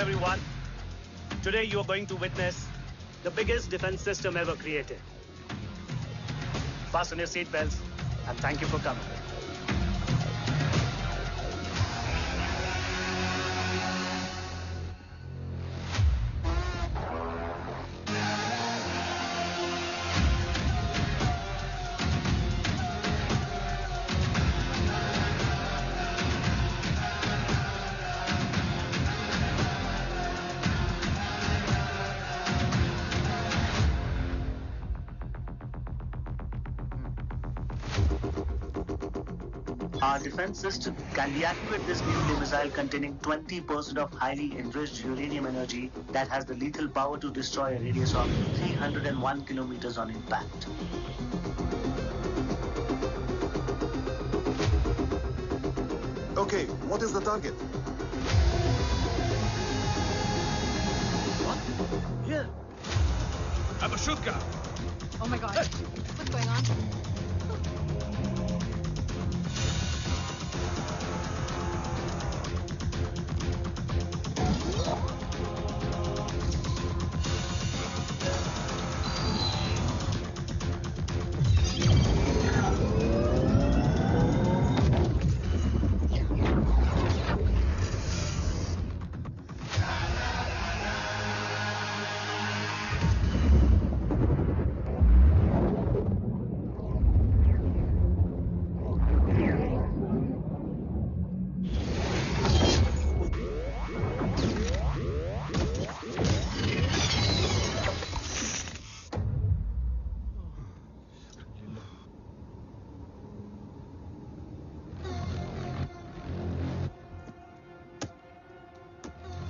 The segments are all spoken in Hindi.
everyone. Today you are going to witness the biggest defense system ever created. Fasten your seatbelts and thank you for coming. Our defense system can deactivate this nuclear missile containing 20% of highly enriched uranium energy that has the lethal power to destroy a radius of 301 kilometers on impact. Okay, what is the target? What? Here. Abashuka! Oh my god. What's going on?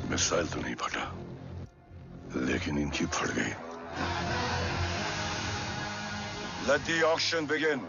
Missile तो नहीं फटा, लेकिन इनकी फट गई. Let the auction begin.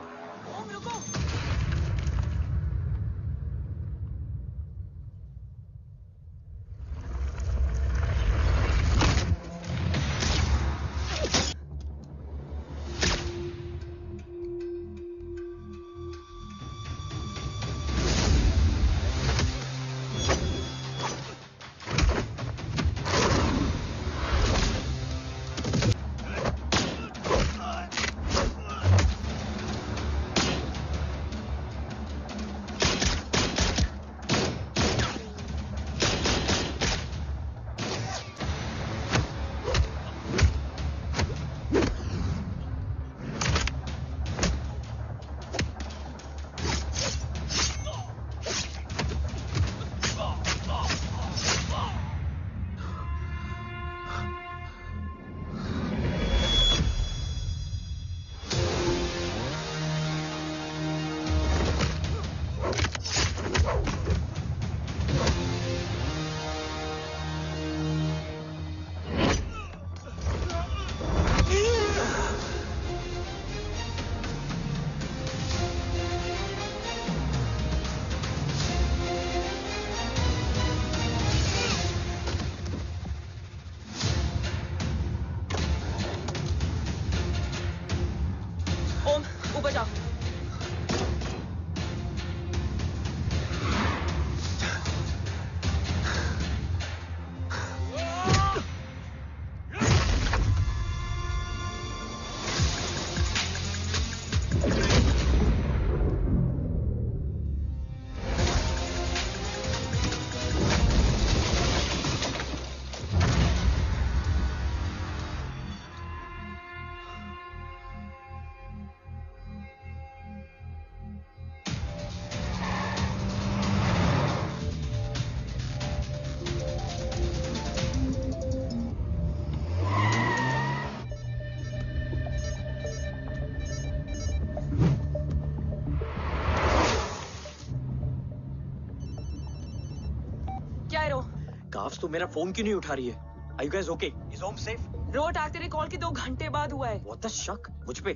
Carbs तो मेरा फोन क्यों नहीं उठा रही है? Are you guys okay? Is home safe? रो अटैक तेरे कॉल के 2 घंटे बाद हुआ है. What the शक? मुझ पे?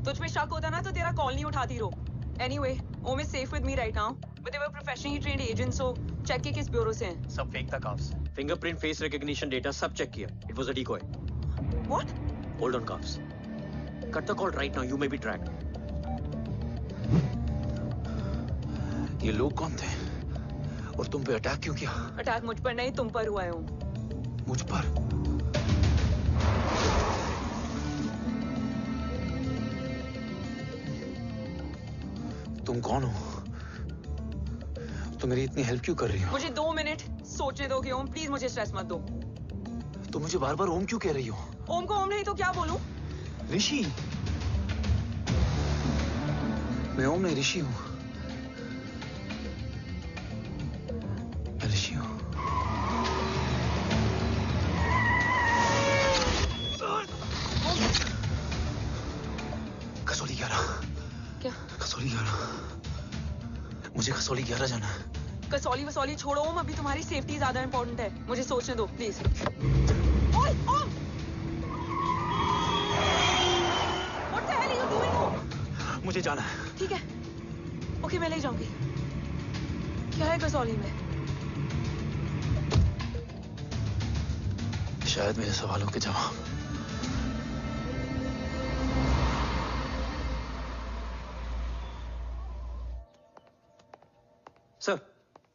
तुझ पे शक होता ना तो तेरा कॉल नहीं उठाती रो. Anyway, Om is safe with me right now. But they were professionally trained agents, so check के किस ब्यूरो से हैं. सब फेक था carbs. Fingerprint, face recognition data सब चेक किया. It was a decoy. What? Hold on carbs. Cut the call right now. You may be tracked. ये लोग कौन थे? और और तुम पे अटैक क्यों किया? अटैक मुझ पर नहीं, तुम पर हुआ है ओम। मुझ पर? तुम कौन हो? तुम मेरी इतनी हेल्प क्यों कर रही हो? मुझे 2 मिनट सोचने दोगे ओम? प्लीज मुझे स्ट्रेस मत दो। तुम मुझे बार बार ओम क्यों कह रही हो? ओम को ओम नहीं तो क्या बोलूं? ऋषि। मैं ओम नहीं, ऋषि हूं। मैं ऋषि हूं। कसौली 11। क्या? कसौली 11। मुझे कसौली 11 जाना है। कसौली वसौली छोड़ो ओम, अभी तुम्हारी सेफ्टी ज्यादा इंपॉर्टेंट है। मुझे सोचने दो प्लीज। ओए ओम! What the hell are you doing, ओम? मुझे जाना है। ठीक है, ओके मैं ले जाऊंगी। क्या है कसौली में? शायद मेरे सवालों के जवाब।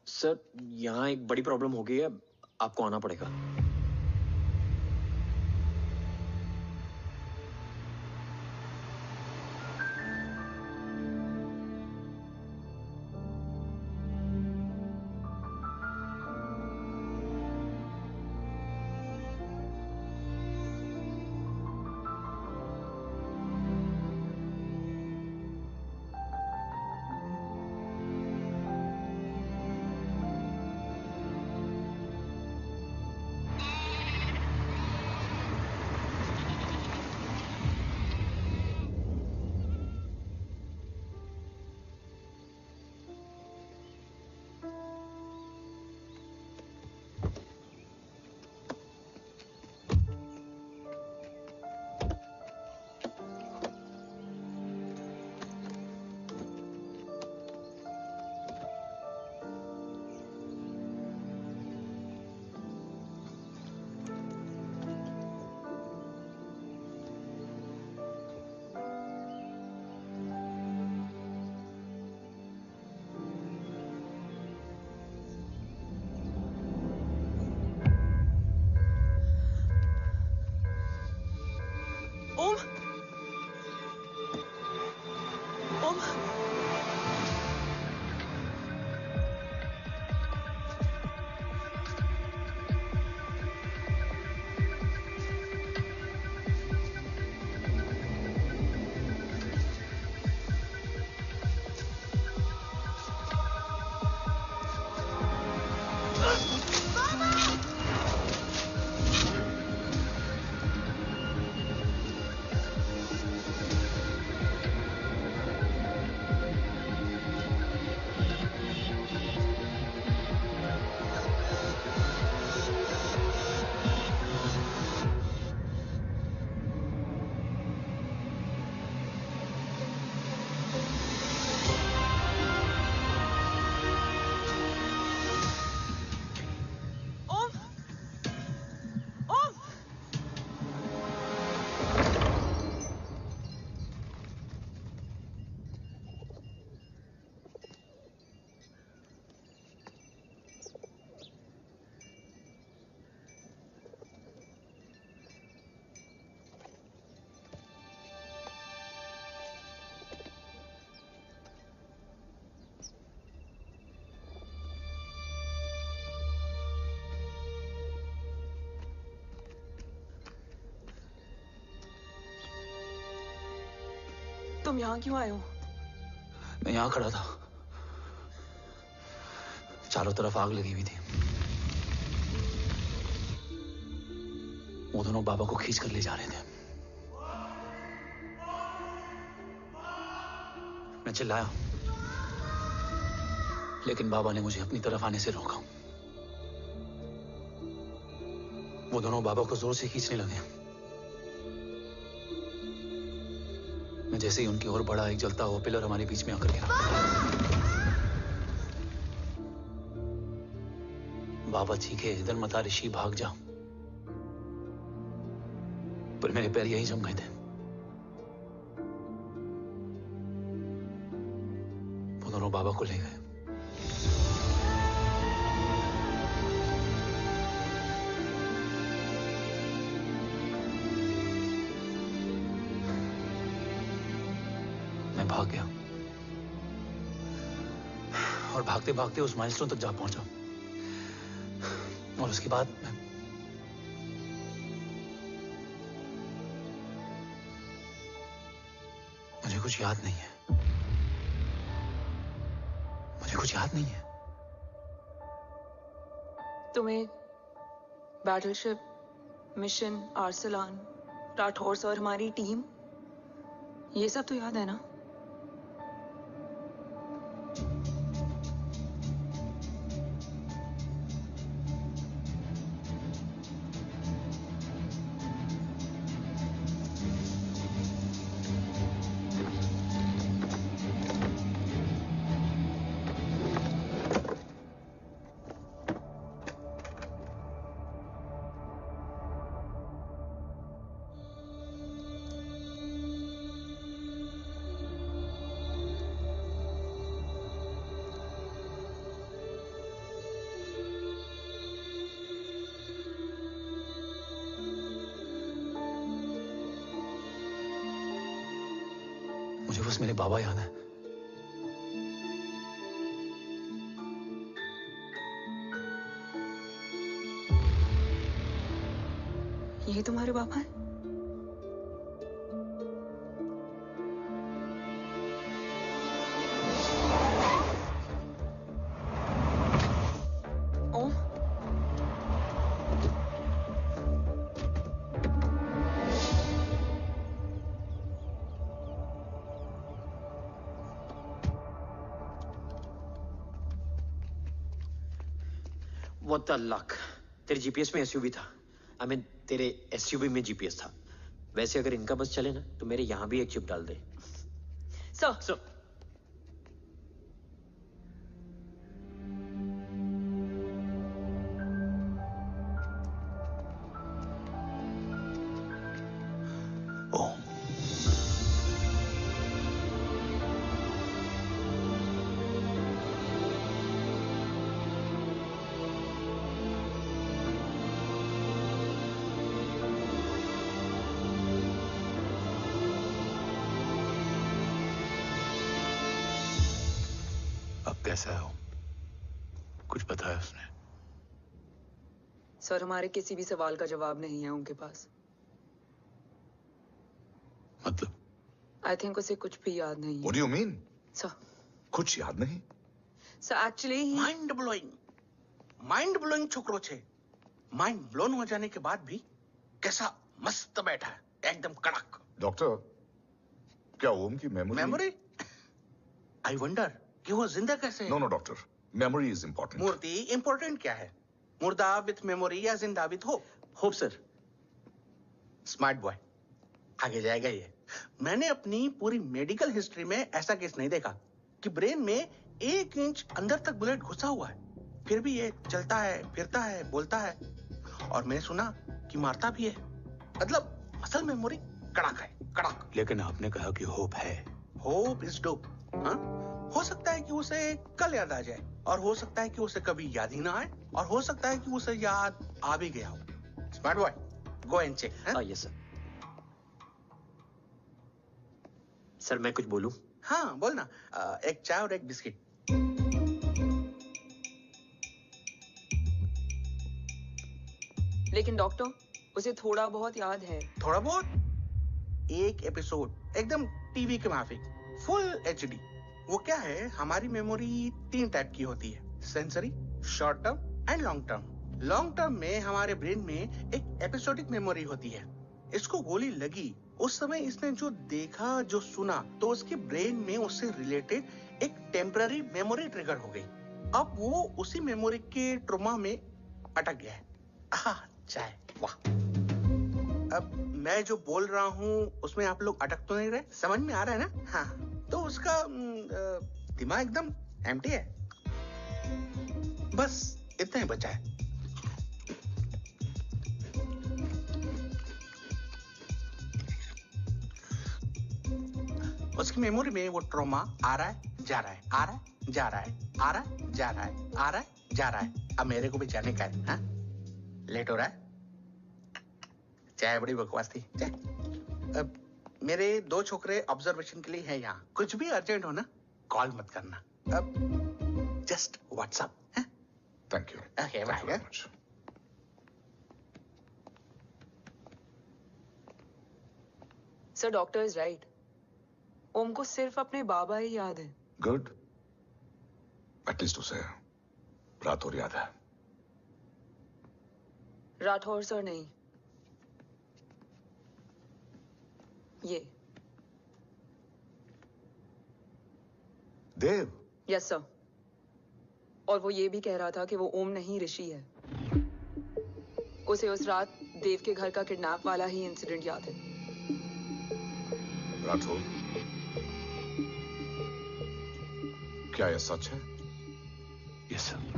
सर यहाँ एक बड़ी प्रॉब्लम हो गई है, आपको आना पड़ेगा। ओम! ओम! ओम! ओम! तुम यहाँ क्यों आए हो? मैं यहां खड़ा था, चारों तरफ आग लगी हुई थी। वो दोनों बाबा को खींच कर ले जा रहे थे। मैं चिल्लाया, लेकिन बाबा ने मुझे अपनी तरफ आने से रोका। वो दोनों बाबा को जोर से खींचने लगे। मैं जैसे ही उनकी ओर बढ़ा, एक जलता हुआ पिलर हमारे बीच में आकर गिरा। बाबा चीखे, इधर मत आ ऋषि, भाग जा। पर मेरे पैर यहीं जम गए थे। वो दोनों बाबा को ले गए। भाग गया और भागते भागते उस माइलस्टोन तक जा पहुंचा। और उसके बाद मुझे कुछ याद नहीं है। मुझे कुछ याद नहीं है। तुम्हें बैटलशिप, मिशन, आर्सलान, राठौर और हमारी टीम, ये सब तो याद है ना? मुझे बस मेरे बाबा याद है। ये तुम्हारे बाबा हैं? ओम? What the luck? तेरे जीपीएस में एसयूवी था। I mean, तेरे एसयूवी में जीपीएस था। वैसे अगर इनका बस चले ना तो मेरे यहां भी एक चिप डाल दे। सर, ओम, अब कैसा है ओम? कुछ बताया उसने? सर, हमारे किसी भी सवाल का जवाब नहीं है उनके पास। मतलब? आई थिंक उसे कुछ भी याद नहीं है। What do you mean? Sir, कुछ याद नहीं? सर एक्चुअली माइंड ब्लोइंग छोकरो छे। माइंड ब्लोन हो जाने के बाद भी कैसा मस्त बैठा है, एकदम कड़क। डॉक्टर, क्या ओम की मेमोरी? आई वंडर कि वो जिंदा कैसे है? No doctor, memory is important. मूर्ति इंपॉर्टेंट क्या है? मुर्दा विथ मेमोरी या जिंदा with hope? Hope sir. Smart boy, आगे जाएगा ये। मैंने अपनी पूरी मेडिकल हिस्ट्री में ऐसा केस नहीं देखा कि ब्रेन में 1 इंच अंदर तक बुलेट घुसा हुआ है, फिर भी ये चलता है, फिरता है, बोलता है, और मैंने सुना कि मारता भी है। मतलब असल मेमोरी कड़क है, कड़क। लेकिन आपने कहा कि होप है। Hope is dope. हाँ, हो सकता है कि उसे कल याद आ जाए, और हो सकता है कि उसे कभी याद ही ना आए, और हो सकता है कि उसे याद आ भी गया हो। Smart boy, go and check. Yes sir. Sir मैं कुछ बोलूं? हाँ बोलना। एक चाय और एक बिस्किट। लेकिन डॉक्टर, उसे थोड़ा बहुत याद है। थोड़ा बहुत? एक एपिसोड एकदम टीवी के माफिक, फुल एचडी। वो क्या है, हमारी मेमोरी 3 टाइप की होती है, sensory, short term and long term. Long term में हमारे ब्रेन में एक एपिसोडिक मेमोरी होती है। इसको गोली लगी, उस समय इसने जो देखा, जो सुना, तो उसके ब्रेन में उससे रिलेटेड एक टेम्पररी मेमोरी ट्रिगर हो गई। अब वो उसी मेमोरी के ट्रॉमा में अटक गया है। चाय, वाह। अब मैं जो बोल रहा हूँ उसमें आप लोग अटक तो नहीं रहे? समझ में आ रहा है ना? हाँ, तो उसका दिमाग एकदम एम्प्टी है। बस इतना ही बचा है। उसकी मेमोरी में वो ट्रॉमा आ रहा है, जा रहा है, आ रहा है, जा रहा है, आ रहा है, जा रहा है, आ रहा है, जा रहा है। अब मेरे को भी जाने का है। हाँ? लेट हो रहा है? चाय बड़ी बकवास थी। चाय। अब मेरे 2 छोकरे ऑब्जर्वेशन के लिए हैं यहाँ। कुछ भी अर्जेंट हो ना, कॉल मत करना। अब जस्ट व्हाट्सएप है। Thank you. Okay bye. Sir doctor is right. Om को सिर्फ अपने बाबा ही याद है। गुड। एटलीस्ट उसे रात और याद है। राठौर सर नहीं, ये देव। Yes sir. और वो ये भी कह रहा था कि वो ओम नहीं ऋषि है। उसे उस रात देव के घर का किडनैप वाला ही इंसिडेंट याद है। राठौर, क्या यह सच है? Yes sir.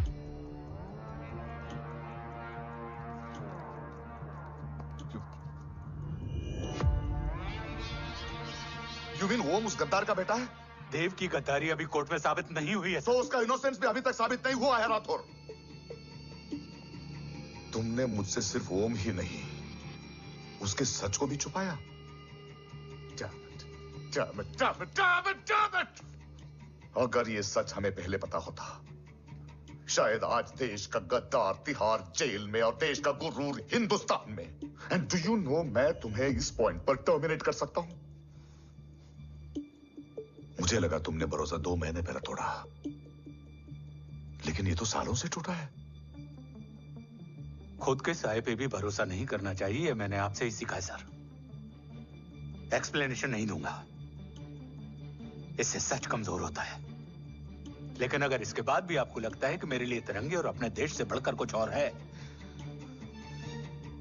यू मीन ओम उस गद्दार का बेटा है? देव की गद्दारी अभी कोर्ट में साबित नहीं हुई है। तो उसका इनोसेंस भी अभी तक साबित नहीं हुआ है राठौर। तुमने मुझसे सिर्फ ओम ही नहीं, उसके सच को भी छुपाया। Damn it! अगर ये सच हमें पहले पता होता, शायद आज देश का गद्दार तिहाड़ जेल में और देश का गुरूर हिंदुस्तान में। एंड डू यू नो, मैं तुम्हें इस पॉइंट पर टर्मिनेट कर सकता हूं। मुझे लगा तुमने भरोसा 2 महीने पहले तोड़ा, लेकिन ये तो सालों से टूटा है। खुद के साये पे भी भरोसा नहीं करना चाहिए, मैंने आपसे ही सीखा सर। एक्सप्लेनेशन नहीं दूंगा, इससे सच कमजोर होता है। लेकिन अगर इसके बाद भी आपको लगता है कि मेरे लिए तिरंगे और अपने देश से बढ़कर कुछ और है,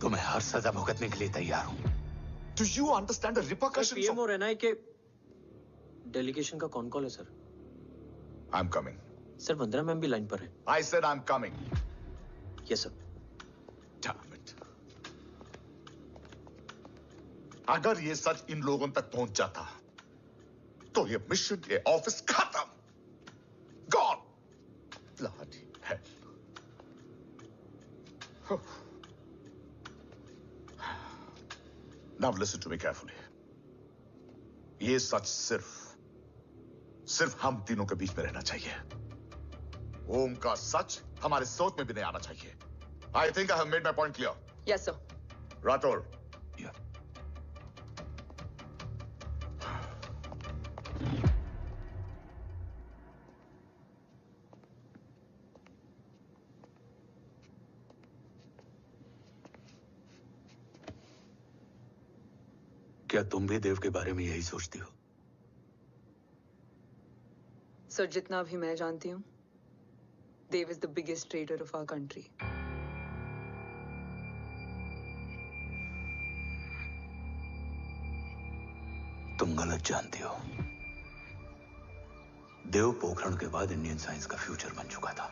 तो मैं हर सजा भुगतने के लिए तैयार हूं। Do you understand the repercussions? PM और एनआई के डेलीगेशन का कौन कॉल है sir? I'm coming. Sir Vandana ma'am भी लाइन पर है। I said I'm coming. Yes sir. Damn it. अगर ये सच इन लोगों तक पहुंच जाता, तो ये मिशन, ये ऑफिस खत्म। Gone. Bloody hell. Now listen to me carefully. ये सच सिर्फ हम तीनों के बीच में रहना चाहिए। ओम का सच हमारे सोच में भी नहीं आना चाहिए। I think I have made my point clear. Yes sir. Rathore. Yeah. क्या तुम भी देव के बारे में यही सोचती हो? सर जितना भी मैं जानती हूँ, Dev is the biggest trader of our country. तुम गलत जानती हो। देव पोखरण के बाद इंडियन साइंस का फ्यूचर बन चुका था।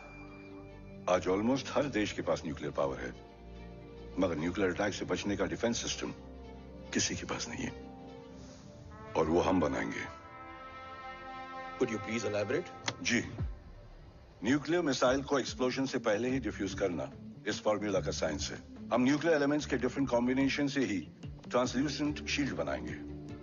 आज ऑलमोस्ट हर देश के पास न्यूक्लियर पावर है, मगर न्यूक्लियर अटैक से बचने का डिफेंस सिस्टम किसी के पास नहीं है, और वो हम बनाएंगे। Could you please elaborate? जी, न्यूक्लियर मिसाइल को एक्सप्लोजन से पहले ही डिफ्यूज करना इस फॉर्मूला का साइंस है। हम न्यूक्लियर एलिमेंट्स के डिफरेंट कॉम्बिनेशन से ही ट्रांसल्यूसेंट शील्ड बनाएंगे,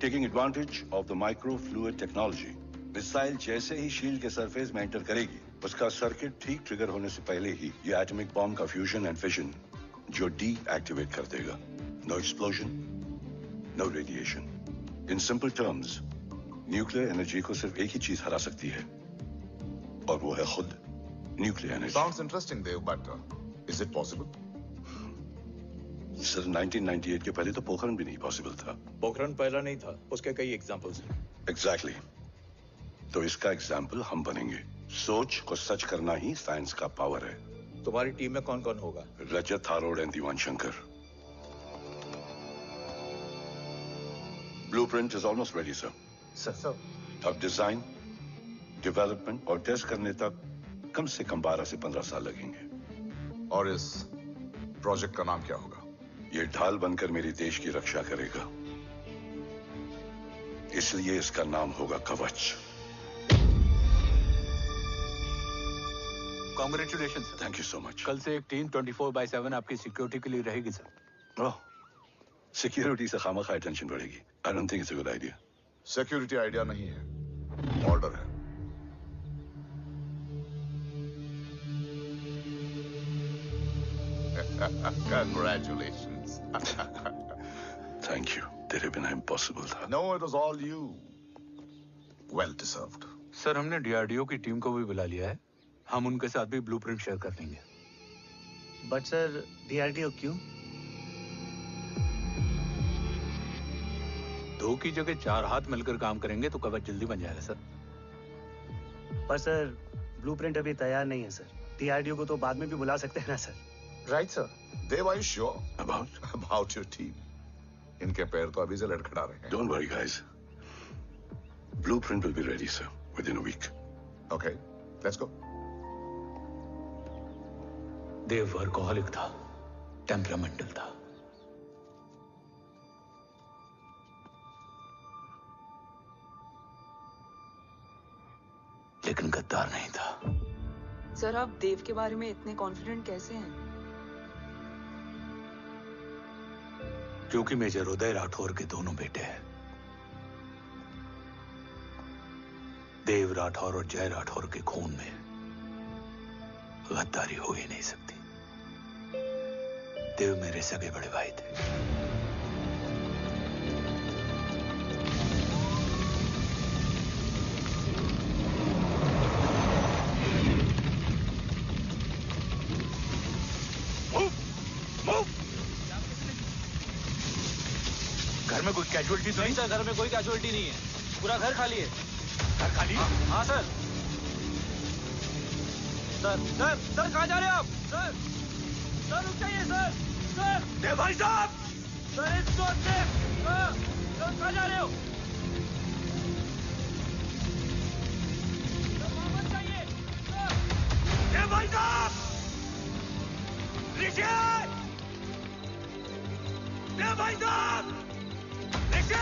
taking advantage of the micro fluid technology. Missile जैसे ही शील्ड के सरफेस में एंटर करेगी, उसका सर्किट ठीक ट्रिगर होने से पहले ही ये एटॉमिक बॉम्ब का फ्यूजन एंड फिशन जो डीएक्टिवेट कर देगा। No explosion, no radiation. In simple terms, nuclear energy को सिर्फ एक ही चीज हरा सकती है, और वो है खुद nuclear energy. Sounds interesting, Dev, but is it possible? Sir 1998 के पहले तो पोखरण भी नहीं पॉसिबल था। पोखरण पहला नहीं था, उसके कई एग्जांपल्स हैं। एग्जैक्टली। तो इसका एग्जाम्पल हम बनेंगे। सोच को सच करना ही साइंस का पावर है। तुम्हारी टीम में कौन कौन होगा? Rajat Tharod and Diwan Shankar. Blueprint is almost ready sir. Sir अब डिजाइन, डेवलपमेंट और टेस्ट करने तक कम से कम 12 से 15 साल लगेंगे। और इस प्रोजेक्ट का नाम क्या होगा? ये ढाल बनकर मेरे देश की रक्षा करेगा, इसलिए इसका नाम होगा कवच। Congratulation sir. Thank you so much. कल से एक टीम 24/7 आपकी सिक्योरिटी के लिए रहेगी सर। ओह, सिक्योरिटी से खामखा टेंशन बढ़ेगी। I don't think it's a good idea. Security idea नहीं है, ऑर्डर है। Congratulations. Thank you. तेरे बिना इम्पॉसिबल था। No, it was all you. Well deserved. Sir, हमने डीआरडीओ की टीम को भी बुला लिया है। हम उनके साथ भी ब्लूप्रिंट शेयर कर लेंगे। बट सर, डीआरडीओ क्यों? 2 की जगह 4 हाथ मिलकर काम करेंगे तो कवच जल्दी बन जाएगा सर। पर सर, ब्लूप्रिंट अभी तैयार नहीं है सर। डीआरडीओ को तो बाद में भी बुला सकते हैं ना sir. Right, sir. Dev, are you sure about your team? इनके पैर तो अभी से लड़खड़ा रहे हैं। Don't worry, guys. Blueprint will be ready, sir, within a week. Okay, let's go. Dev workaholic था, टेम्परामेंटल था। लेकिन गद्दार नहीं था। सर, आप देव के बारे में इतने कॉन्फिडेंट कैसे हैं? क्योंकि मेजर उदय राठौर के दोनों बेटे हैं। देव राठौर और जय राठौर के खून में गद्दारी हो ही नहीं सकती। देव मेरे सगे बड़े भाई थे। घर में कोई कैजुअलिटी तो नहीं? सर, घर में कोई कैजुअलिटी नहीं है। पूरा घर खाली है। घर खाली? हाँ सर। सर कहाँ जा रहे हैं आप? सर रुक जाइए सर। देव भाई साहब! सर इस जोर से। सर कहाँ जा रहे हो? सर वापस जाइए। देव भाई साहब! ऋषि! देव भाई साहब! ऋषि!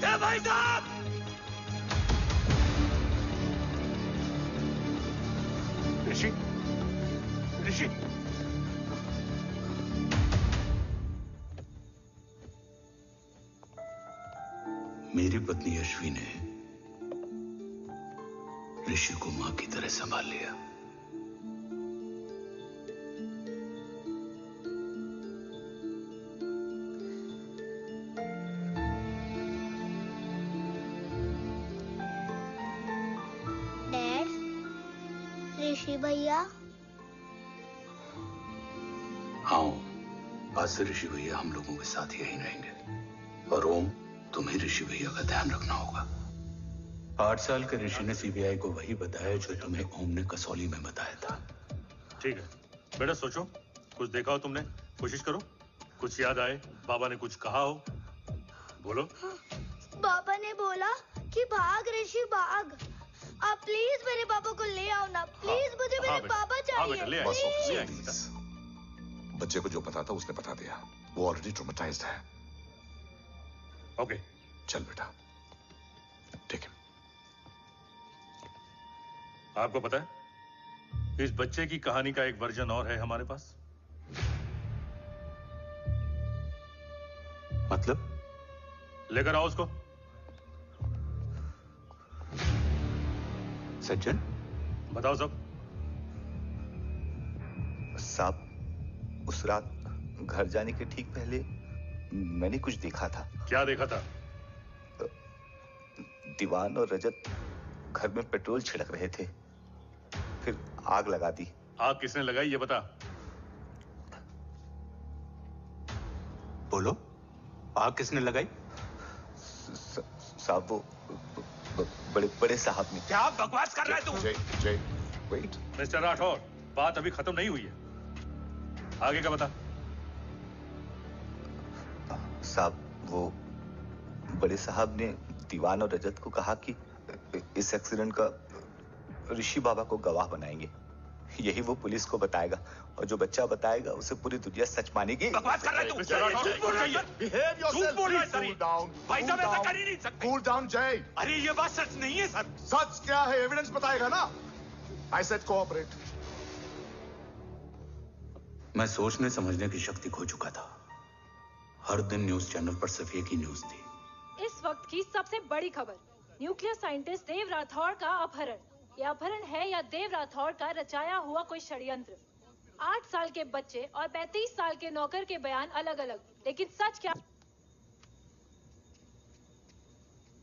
देव भाई साहब! ऋषि! मेरी पत्नी अश्वी ने ऋषि को मां की तरह संभाल लिया। ऋषि भैया। हाँ, आज से ऋषि भैया हम लोगों के साथ यहीं रहेंगे। और ओम, तुम्हें ऋषि भैया का ध्यान रखना होगा। 8 साल के ऋषि ने सीबीआई को वही बताया जो तुम्हें ओम ने कसौली में बताया था। ठीक है बेटा, सोचो, कुछ देखा हो तुमने, कोशिश करो, कुछ याद आए, बाबा ने कुछ कहा हो, बोलो। बाबा ने बोला कि भाग ऋषि भाग। आप प्लीज मेरे पापा को ले आओ ना, प्लीज। मुझे मेरे पापा चाहिए। प्लीज। बच्चे को जो पता था उसने बता दिया। वो ऑलरेडी ट्रॉमेटाइज्ड है। ओके, चल बेटा, ठीक है। आपको पता है, इस बच्चे की कहानी का एक वर्जन और है हमारे पास। मतलब? लेकर आओ उसको। सज्जन, बताओ सब। साहब, उस रात घर जाने के ठीक पहले मैंने कुछ देखा था। क्या देखा था? दीवान और रजत घर में पेट्रोल छिड़क रहे थे, फिर आग लगा दी। आग किसने लगाई ये बता। बोलो, आग किसने लगाई? साहब, वो बड़े साहब ने। क्या बकवास कर रहा है तू? जय, वेट। मिस्टर राठौर, बात अभी खत्म नहीं हुई है, आगे का बता। साहब, वो बड़े साहब ने दीवान और रजत को कहा कि इस एक्सीडेंट का ऋषि बाबा को गवाह बनाएंगे। यही वो पुलिस को बताएगा, और जो बच्चा बताएगा उसे पूरी दुनिया सच मानेगी। बकवास कर रहा है तू? झूठ बोल रही है। Behave yourself, झूठ बोल रहा है please सर। cool down, भाई साहब, cool ऐसा down. कर ही नहीं सकते। Cool down, जय। अरे ये बात सच नहीं है सर। सच क्या है? एविडेंस बताएगा ना। I said cooperate. मैं सोचने समझने की शक्ति खो चुका था। हर दिन न्यूज चैनल पर सिर्फ एक ही न्यूज थी। इस वक्त की सबसे बड़ी खबर, न्यूक्लियर साइंटिस्ट देव राठौड़ का अपहरण। यह अपहरण है या देव राठौड़ का रचाया हुआ कोई षड्यंत्र? 8 साल के बच्चे और 35 साल के नौकर के बयान अलग अलग, लेकिन सच क्या?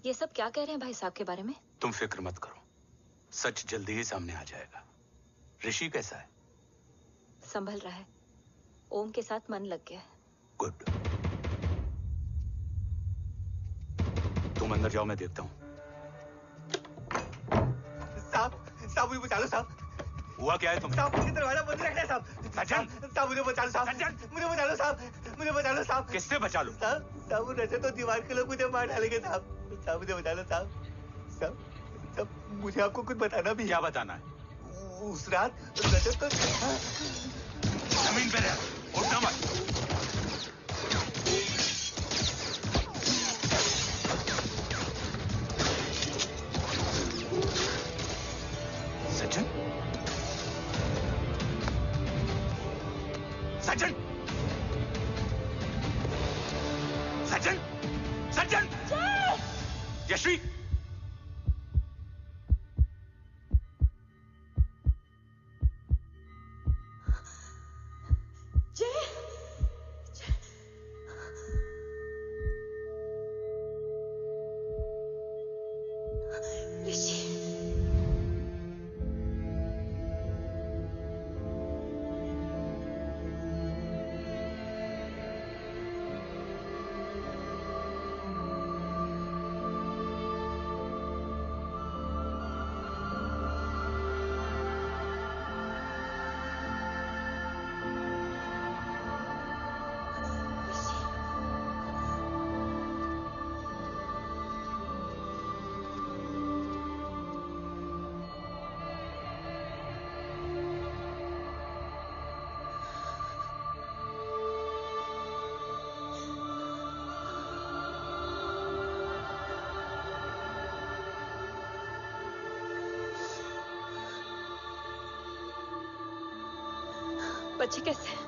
ये सब क्या कह रहे हैं भाई साहब के बारे में? तुम फिक्र मत करो, सच जल्दी ही सामने आ जाएगा। ऋषि कैसा है? संभल रहा है। ओम के साथ मन लग गया है। गुड। तुम अंदर जाओ, मैं देखता हूँ। साहब मुझे बचा लो साहब। हुआ क्या है तुम्हें? साहब मुझे दरवाजा बंद रखना है साहब। सज्जन, साहब मुझे बचा लो साहब। मुझे बचा लो साहब। मुझे बचा लो साहब। किससे बचा लो? साहब वो रजत तो दीवार के लोग मुझे मार डालेंगे साहब। साहब मुझे बचा लो साहब। साहब मुझे आपको कुछ बताना भी है। क्या बताना है? उस रात रजत तो जमीन पे रह, उठना मत। सज्जन, सज्जन, सज्जन, सज्जन, यश्वी, बच्चे कैसे हैं?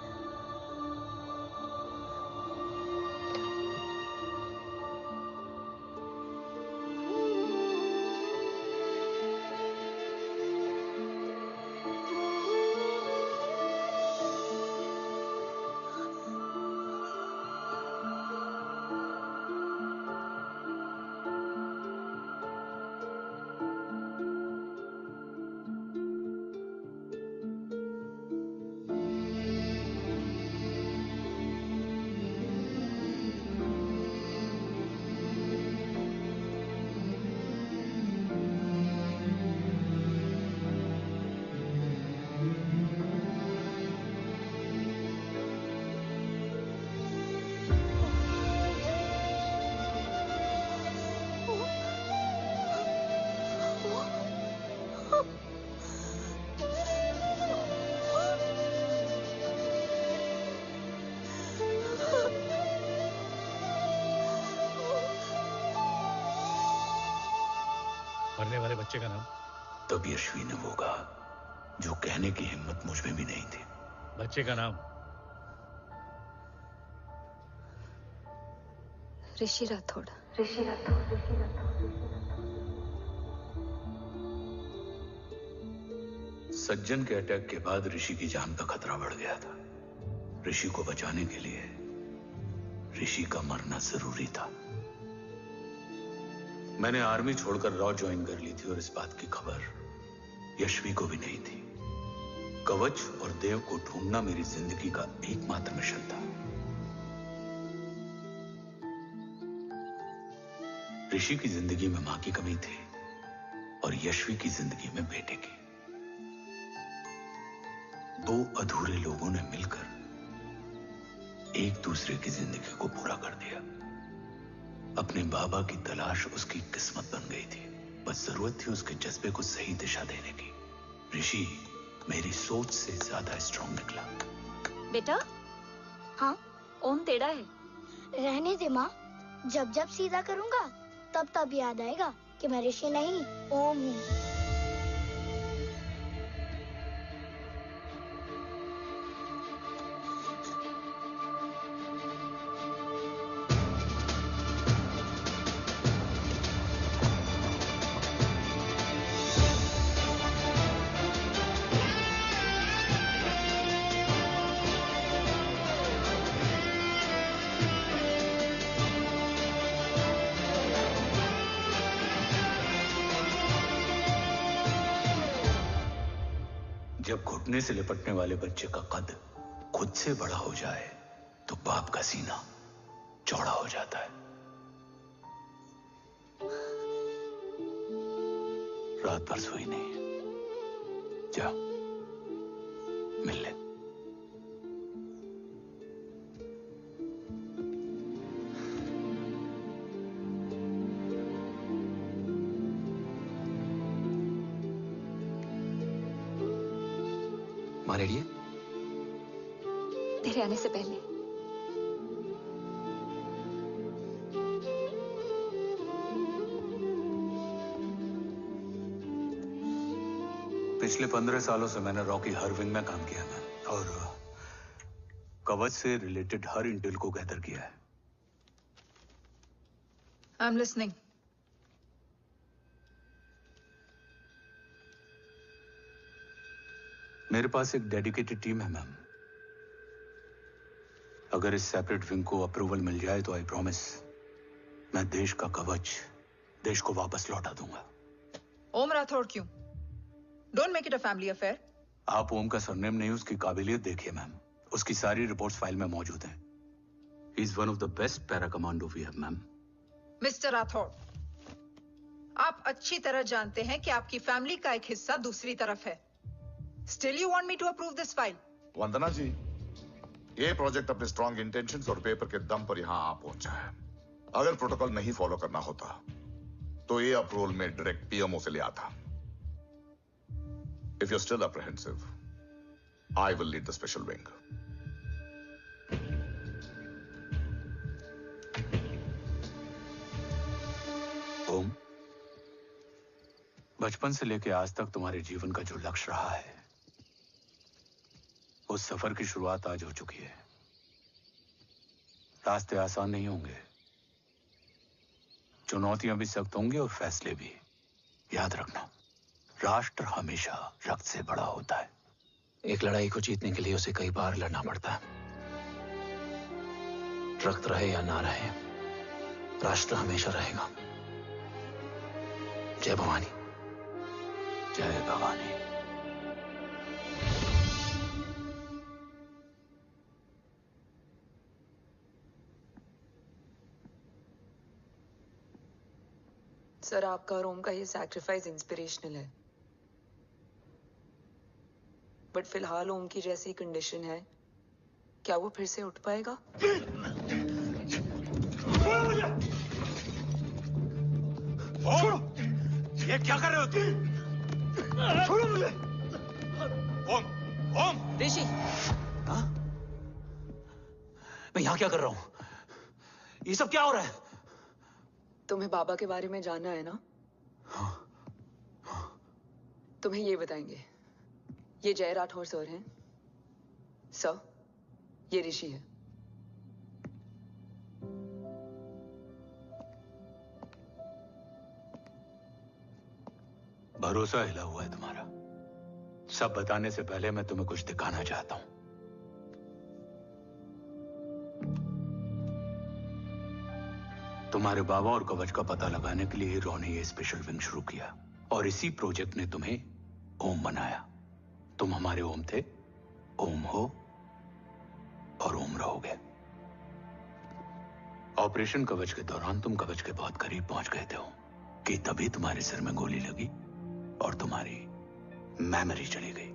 मरने वाले बच्चे का नाम? तब यश्वी ने वो कहा जो कहने की हिम्मत मुझ में भी नहीं थी। बच्चे का नाम? ऋषि राठौड़। सज्जन के अटैक के बाद ऋषि की जान का खतरा बढ़ गया था। ऋषि को बचाने के लिए ऋषि का मरना जरूरी था। मैंने आर्मी छोड़कर रॉ ज्वाइन कर ली थी और इस बात की खबर यश्वी को भी नहीं थी। कवच और देव को ढूंढना मेरी जिंदगी का एकमात्र मिशन था। ऋषि की जिंदगी में मां की कमी थी और यश्वी की जिंदगी में बेटे की। दो अधूरे लोगों ने मिलकर एक दूसरे की जिंदगी को पूरा कर दिया। अपने बाबा की तलाश उसकी किस्मत बन गई थी, बस जरूरत थी उसके जज्बे को सही दिशा देने की। ऋषि मेरी सोच से ज्यादा स्ट्रांग निकला। बेटा, हाँ ओम टेढ़ा है। रहने दे माँ, जब जब सीधा करूँगा तब तब याद आएगा कि मैं ऋषि नहीं ओम हूँ। जब घुटने से लिपटने वाले बच्चे का कद खुद से बड़ा हो जाए तो बाप का सीना चौड़ा हो जाता है। रात भर सोई नहीं, जा मिल ले। माँ रेडी है? तेरे आने से पहले। पिछले 15 सालों से मैंने रॉकी हर विंग में काम किया है और कवच से रिलेटेड हर इंटेल को गैदर किया है। I am listening. मेरे पास एक डेडिकेटेड टीम है मैम। अगर इस सेपरेट विंग को अप्रूवल मिल जाए तो आई प्रॉमिस मैं देश का कवच देश को वापस लौटा दूंगा। ओम राठौड़ क्यों? Don't make it a family affair. आप ओम का सरनेम नहीं, उसकी काबिलियत देखिए मैम। उसकी सारी रिपोर्ट्स फाइल में मौजूद हैं। He is one of the best para commando we have ma'am. Mister Rathore, आप अच्छी तरह जानते हैं कि आपकी फैमिली का एक हिस्सा दूसरी तरफ है। Still you want me to approve this file? वंदना जी, ये प्रोजेक्ट अपने स्ट्रॉन्ग इंटेंशंस और पेपर के दम पर यहां आ पहुंचा है। अगर प्रोटोकॉल नहीं फॉलो करना होता तो ये अप्रूवल में डायरेक्ट पीएमओ से ले आता। If you're still apprehensive, I will lead the special wing. ओम, बचपन से लेकर आज तक तुम्हारे जीवन का जो लक्ष्य रहा है, उस सफर की शुरुआत आज हो चुकी है। रास्ते आसान नहीं होंगे, चुनौतियां भी सख्त होंगी और फैसले भी। याद रखना, राष्ट्र हमेशा रक्त से बड़ा होता है। एक लड़ाई को जीतने के लिए उसे कई बार लड़ना पड़ता है। रक्त रहे या ना रहे, राष्ट्र हमेशा रहेगा। जय भवानी। जय भवानी। सर, आपका और ओम का ये सैक्रिफाइस इंस्पिरेशनल है, बट फिलहाल ओम की जैसी कंडीशन है, क्या वो फिर से उठ पाएगा? छोड़ो! ये क्या कर रहे हो तुम? छोड़ो मुझे! ओम! ओम! ऋषि! हाँ? मैं यहाँ क्या कर रहा हूँ? ये सब क्या हो रहा है? तुम्हें बाबा के बारे में जानना है ना? तुम्हें ये बताएंगे। ये जय राठौर सर हैं। सर, ये ऋषि है। भरोसा हिला हुआ है तुम्हारा। सब बताने से पहले मैं तुम्हें कुछ दिखाना चाहता हूं। तुम्हारे बाबा और कवच का पता लगाने के लिए हीरो ने ये स्पेशल विंग शुरू किया और इसी प्रोजेक्ट ने तुम्हें ओम बनाया। तुम हमारे ओम थे, ओम हो और ओम रहोगे। ऑपरेशन कवच के दौरान तुम कवच के बहुत करीब पहुंच गए थे कि तभी तुम्हारे सिर में गोली लगी और तुम्हारी मेमोरी चली गई।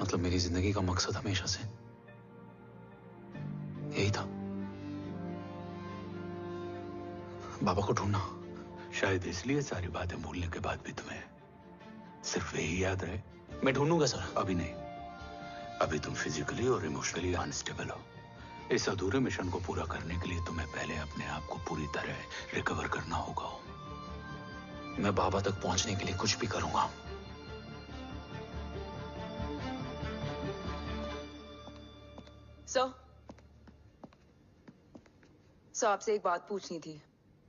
मतलब मेरी जिंदगी का मकसद हमेशा से यही था, बाबा को ढूंढना। शायद इसलिए सारी बातें भूलने के बाद भी तुम्हें सिर्फ यही याद रहे। मैं ढूंढूंगा सर। अभी नहीं, अभी तुम फिजिकली और इमोशनली अनस्टेबल हो। इस अधूरे मिशन को पूरा करने के लिए तुम्हें पहले अपने आप को पूरी तरह रिकवर करना होगा। मैं बाबा तक पहुंचने के लिए कुछ भी करूंगा। सर, आपसे एक बात पूछनी थी।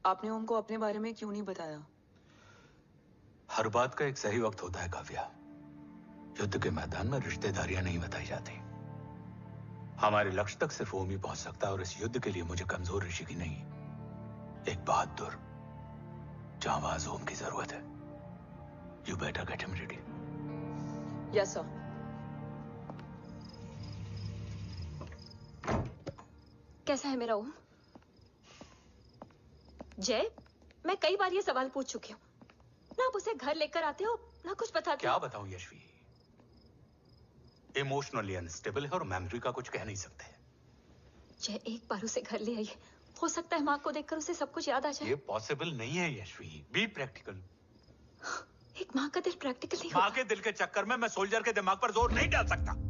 आपने ओम को अपने बारे में क्यों नहीं बताया? हर बात का एक सही वक्त होता है काव्या। युद्ध के मैदान में रिश्तेदारियां नहीं बताई जाती। हमारे लक्ष्य तक सिर्फ ओम ही पहुंच सकता है और इस युद्ध के लिए मुझे कमजोर ऋषि की नहीं, एक बहादुर जांबाज ओम की जरूरत है। You better get him ready. Yes sir. कैसा है मेरा ओम? जय, मैं कई बार ये सवाल पूछ चुकी हूँ ना। आप उसे घर लेकर आते हो ना कुछ बताते। क्या बताऊं यशवी, इमोशनली अनस्टेबल है और मेमोरी का कुछ कह नहीं सकते। जय, एक बार उसे घर ले आइए, हो सकता है माँ को देखकर उसे सब कुछ याद आ जाए। ये पॉसिबल नहीं है यशवी, बी प्रैक्टिकल। एक माँ का दिल प्रैक्टिकल नहीं माँ के दिल के चक्कर में मैं सोल्जर के दिमाग पर जोर नहीं डाल सकता।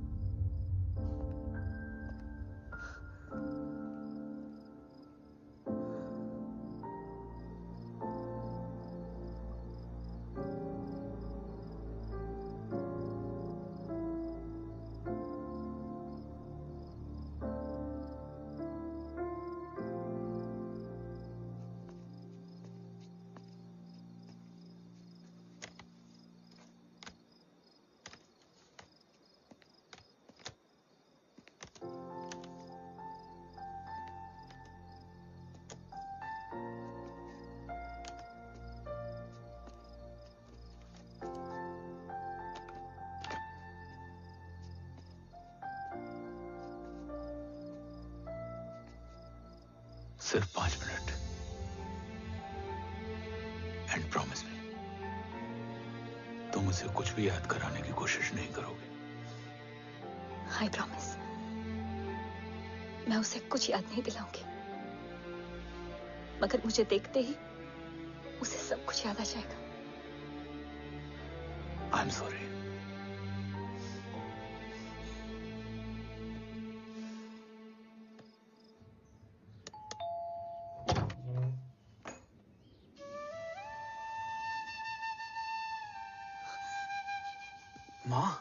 सिर्फ 5 मिनट एंड प्रॉमिस मी, तुम उसे कुछ भी याद कराने की कोशिश नहीं करोगे। आई प्रॉमिस, मैं उसे कुछ याद नहीं दिलाऊंगी, मगर मुझे देखते ही उसे सब कुछ याद आ जाएगा। I am sorry. माँ,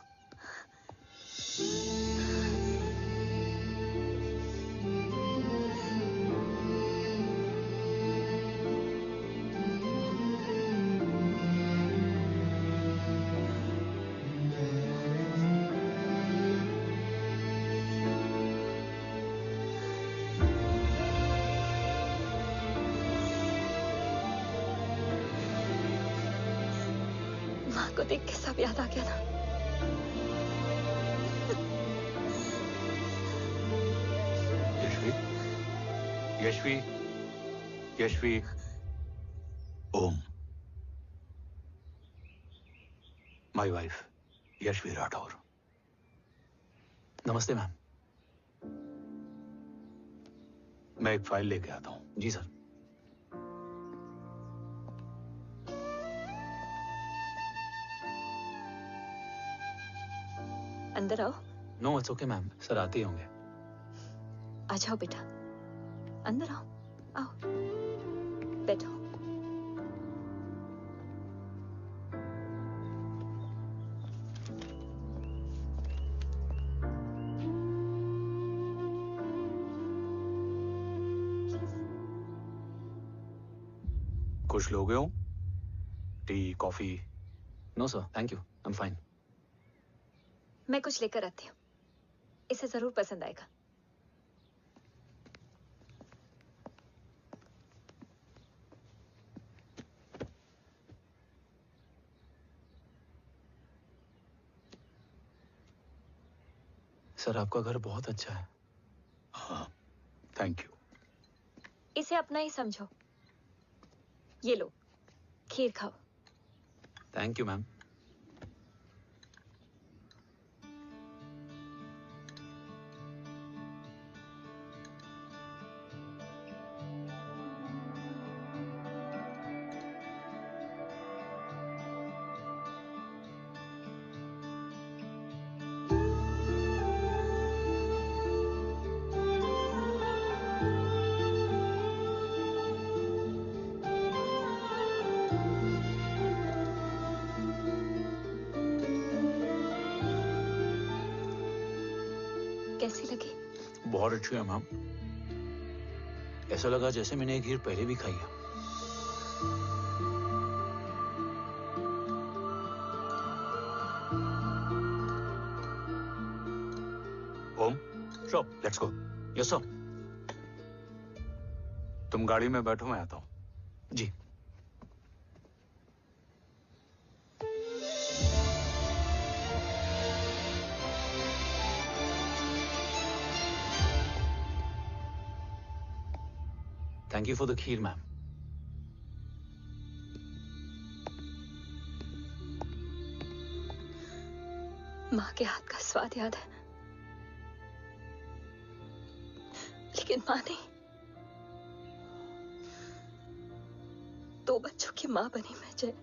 माँ को देख के सब याद आ गया ना। Yashvi, Yashvi, Om, my wife Yashvi Rathore. नमस्ते मैम। मैं एक फाइल लेके आता हूं। जी सर। अंदर आओ। No it's okay ma'am, sir आते ही होंगे। आ जाओ बेटा, अंदर आओ। आओ, बैठो। कुछ लोगे हो? Tea, coffee? No sir, thank you, I am fine. मैं कुछ लेकर आती हूँ, इसे जरूर पसंद आएगा। सर आपका घर बहुत अच्छा है। हाँ, थैंक यू। इसे अपना ही समझो। ये लो, खीर खाओ। Thank you ma'am. कैसी लगी? बहुत अच्छी है मैम। ऐसा लगा जैसे मैंने एक खीर पहले भी खाई है। ओम, चलो लेट्स गो। Yes sir. तुम गाड़ी में बैठो, मैं आता हूं। जी। Thank you for the kheer, ma'am. माँ के हाथ का स्वाद याद है, लेकिन माँ नहीं। 2 बच्चों की माँ बनी मैं जय।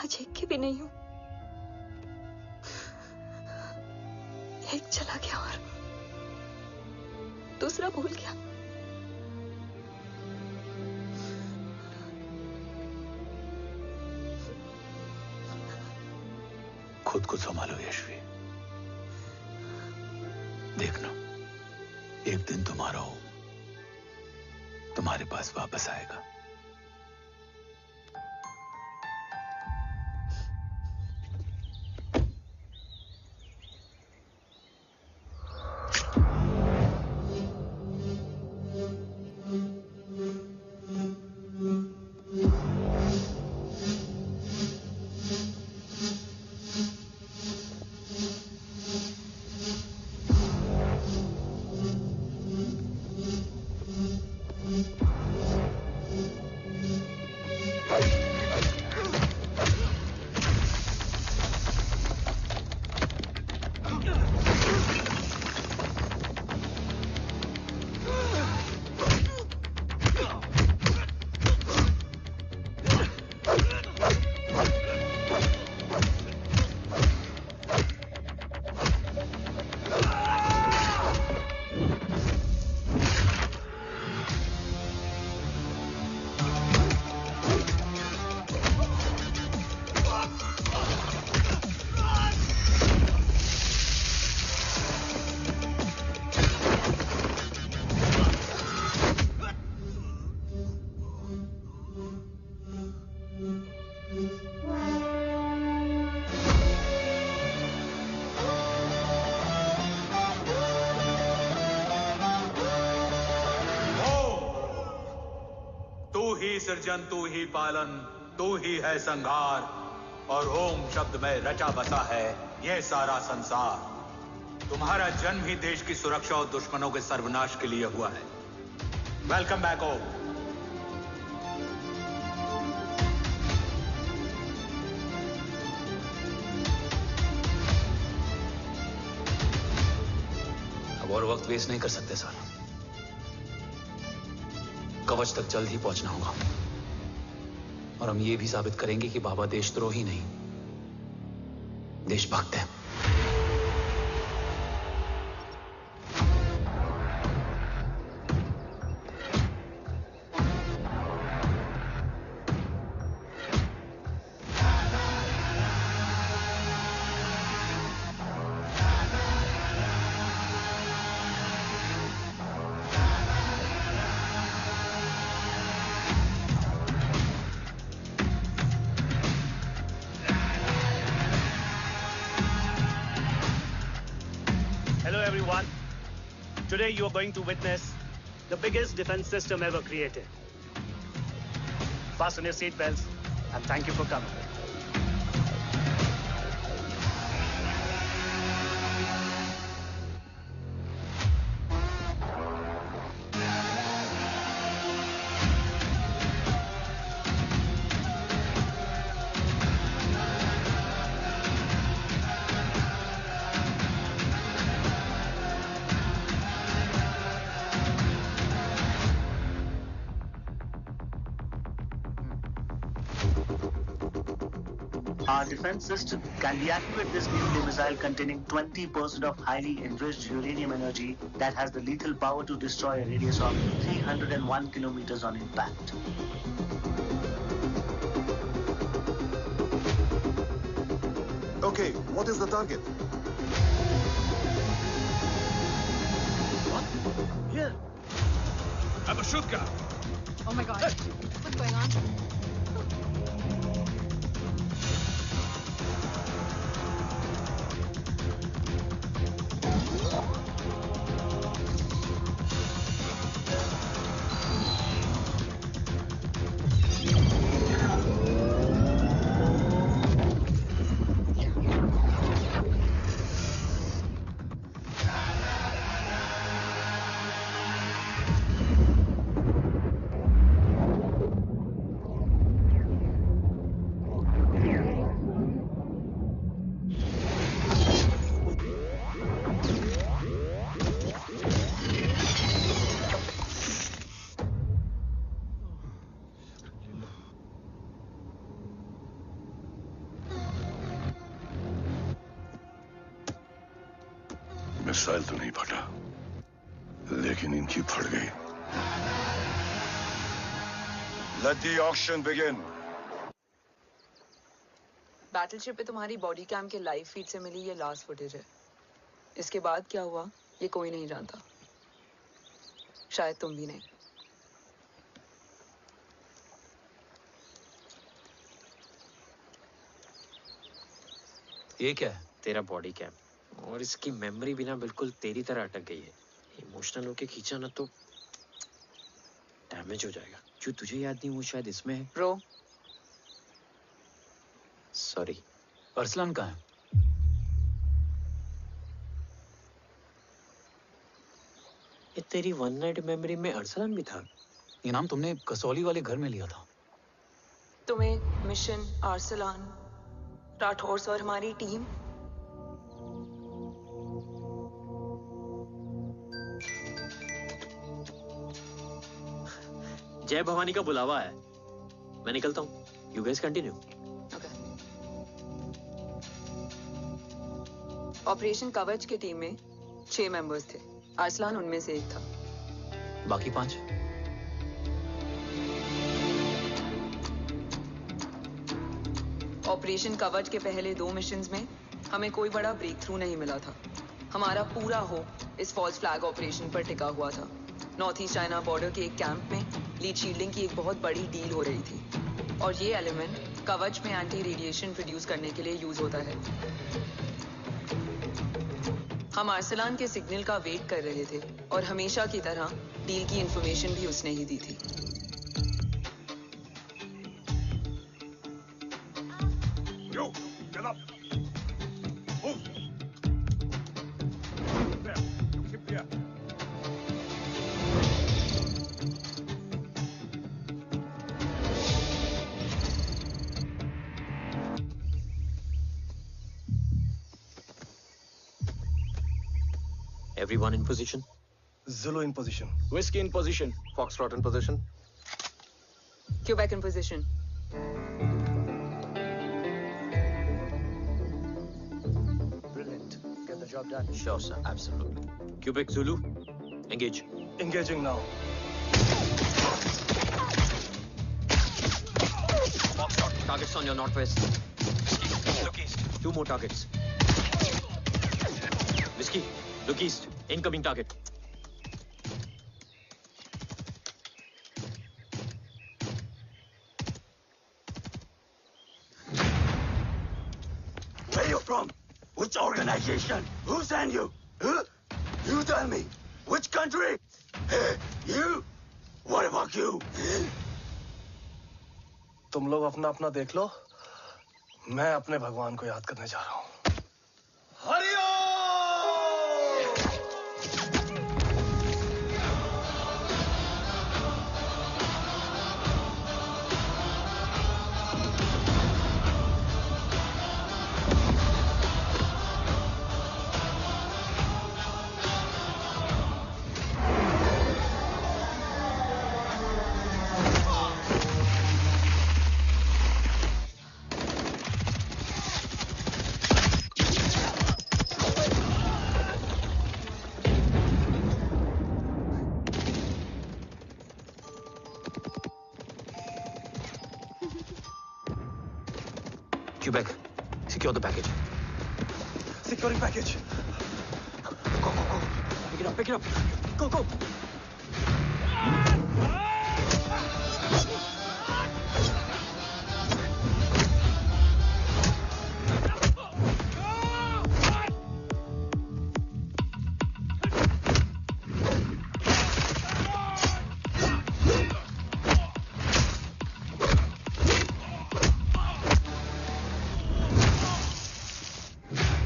आज एक की भी नहीं हूं। एक चला गया और दूसरा भूल गया। खुद को संभालो यशवी। देखना, एक दिन तुम्हारा हो तुम्हारे पास वापस आएगा। सृजन तू ही पालन, तू ही है संहार, और ओम शब्द में रचा बसा है यह सारा संसार। तुम्हारा जन्म ही देश की सुरक्षा और दुश्मनों के सर्वनाश के लिए हुआ है। वेलकम बैक ओम। अब और वक्त वेस्ट नहीं कर सकते सर। कवच तक जल्द ही पहुंचना होगा और हम ये भी साबित करेंगे कि बाबा देशद्रोही नहीं, देशभक्त है। Today you are going to witness the biggest defense system ever created. Fasten your seatbelts and thank you for coming. Our defense system can deactivate this nuclear missile containing 20% of highly enriched uranium energy that has the lethal power to destroy a radius of 301 kilometers on impact. Okay, what is the target? What? Here. Abashuka! Oh my god. What's going on? Missile तो नहीं फटा, लेकिन इनकी फट गई। Let the auction begin. Battleship पे तुम्हारी बॉडी कैम के लाइव फीड से मिली ये लास्ट फुटेज है। इसके बाद क्या हुआ ये कोई नहीं जानता, शायद तुम भी नहीं। ये क्या है? तेरा बॉडी कैम, और इसकी मेमोरी भी ना बिल्कुल तेरी तरह अटक गई है। इमोशनल होके खींचा ना तो डैमेज हो जाएगा। जो तुझे याद नहीं वो शायद इसमें है। Bro sorry. अरसलान कहाँ है? ये तेरी वन नाइट मेमोरी में अरसलान भी था? ये नाम तुमने कसौली वाले घर में लिया था। तुम्हें मिशन, अरसलान, राठौर और हमारी टीम। जय भवानी का बुलावा है, मैं निकलता हूँ। You guys continue. ऑपरेशन कवच की टीम में 6 मेंबर्स थे, अरसलान उनमें से एक था। बाकी 5? ऑपरेशन कवच के पहले 2 मिशंस में हमें कोई बड़ा ब्रेक थ्रू नहीं मिला था। हमारा पूरा होप इस फॉल्स फ्लैग ऑपरेशन पर टिका हुआ था। नॉर्थ ईस्ट चाइना बॉर्डर के एक कैंप में लीड शील्डिंग की एक बहुत बड़ी डील हो रही थी, और ये एलिमेंट कवच में एंटी रेडिएशन प्रोड्यूस करने के लिए यूज होता है। हम अरसलान के सिग्नल का वेट कर रहे थे, और हमेशा की तरह डील की इंफॉर्मेशन भी उसने ही दी थी। Yo, get up. Move. There. Keep there. Everyone in position? Zulu in position. Whiskey in position. Foxtrot in position. Quebec in position. Brilliant. Get the job done. Sure, sir. Absolutely. Quebec Zulu, engage. Engaging now. Foxtrot, targets on your northwest. Look east. 2 more targets. Whiskey, look east. Incoming target. Where you from? Which organization? Who sent you? Huh? You tell me. Which country? You? What about you? तुम लोग अपना अपना देख लो। मैं अपने भगवान को याद करने जा रहा हूँ। Quebec, secure the package. Securing package. Go, go, go. Pick it up, pick it up. Go, go.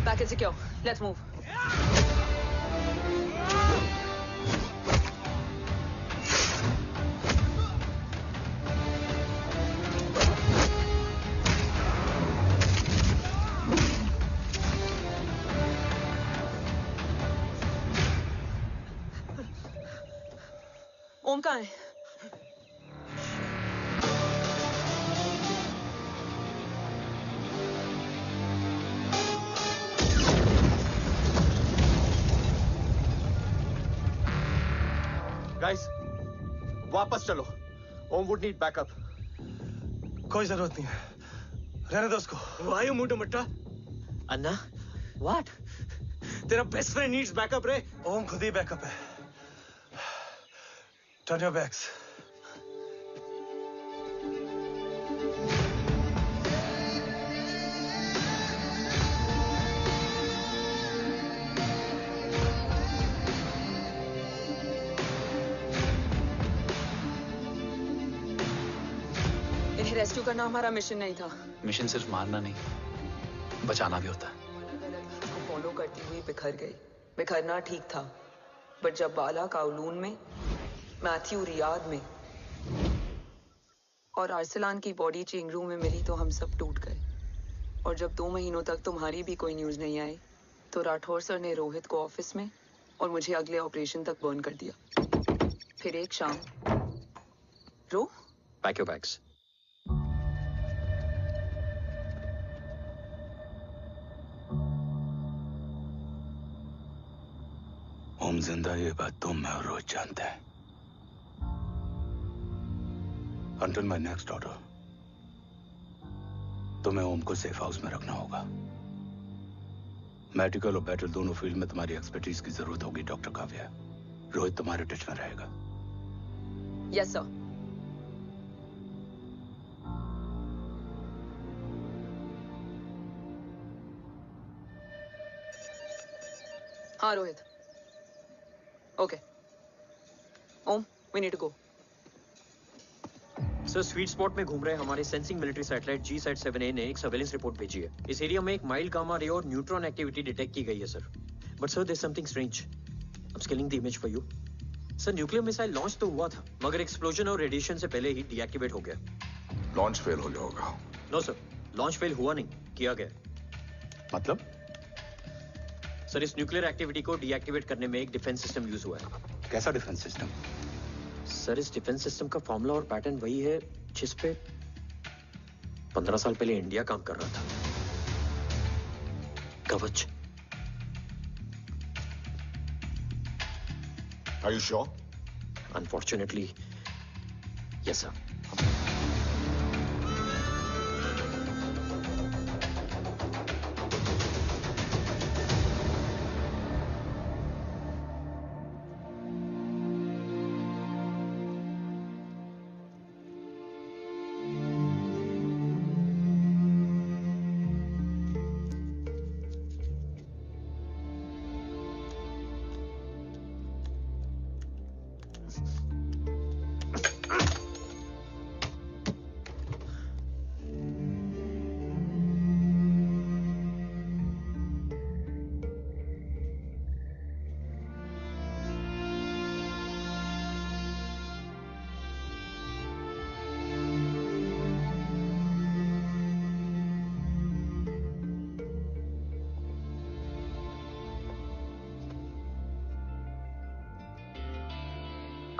Package secure. Let's move. ओम कहाँ है? वापस चलो। ओम वुड नीड बैकअप। कोई जरूरत नहीं है, रहने दो उसको। Why you moved Mutta? Anna, what? तेरा बेस्ट फ्रेंड नीड्स बैकअप रे। ओम खुद ही बैकअप है। Turn your backs. इन्हें रेस्क्यू करना हमारा मिशन नहीं था। मिशन सिर्फ मारना नहीं, बचाना भी होता है। उसको फॉलो करती हुई बिखर गई। बिखरना ठीक था, बट जब बाला काउलून में, मैथ्यू रियाद में और आर्सलान की बॉडी चेंज रूम में मिली तो हम सब टूट गए। और जब 2 महीनों तक तुम्हारी भी कोई न्यूज नहीं आई तो राठौर सर ने रोहित को ऑफिस में और मुझे अगले ऑपरेशन तक बर्न कर दिया। फिर एक शाम रो पैक योर बैग्स। ओम जिंदा, ये बात तुम मैं और रोहित जानते हैं। Until my next order, तुम्हें ओम को सेफ हाउस में रखना होगा। मेडिकल और बैटल दोनों फील्ड में तुम्हारी एक्सपर्टीज की जरूरत होगी डॉक्टर काव्या। रोहित तुम्हारे टच में रहेगा। Yes sir. हाँ Rohit. Okay Om, we need to go. Sir, sweet spot में घूम रहे हमारे सेंसिंग मिलिट्री सैटेलाइट G-7A ने एक सर्वेलेंस रिपोर्ट भेजी है। इस एरिया में एक माइल्ड गामा रे और न्यूट्रॉन एक्टिविटी डिटेक्ट की गई है sir. But sir, there is something strange. I am scaling the image for you. Sir, nuclear missile launch तो हुआ था, मगर एक्सप्लोजन और रेडिएशन से पहले ही डीएक्टिवेट हो गया। लॉन्च फेल हो गया होगा। नो सर, लॉन्च फेल हुआ नहीं, किया गया। मतलब? सर, इस न्यूक्लियर एक्टिविटी को डीएक्टिवेट करने में एक डिफेंस सिस्टम यूज हुआ है। कैसा डिफेंस सिस्टम? सर, इस डिफेंस सिस्टम का फॉर्मूला और पैटर्न वही है जिस पे 15 साल पहले इंडिया काम कर रहा था। कवच। Are you sure? Unfortunately, yes, sir.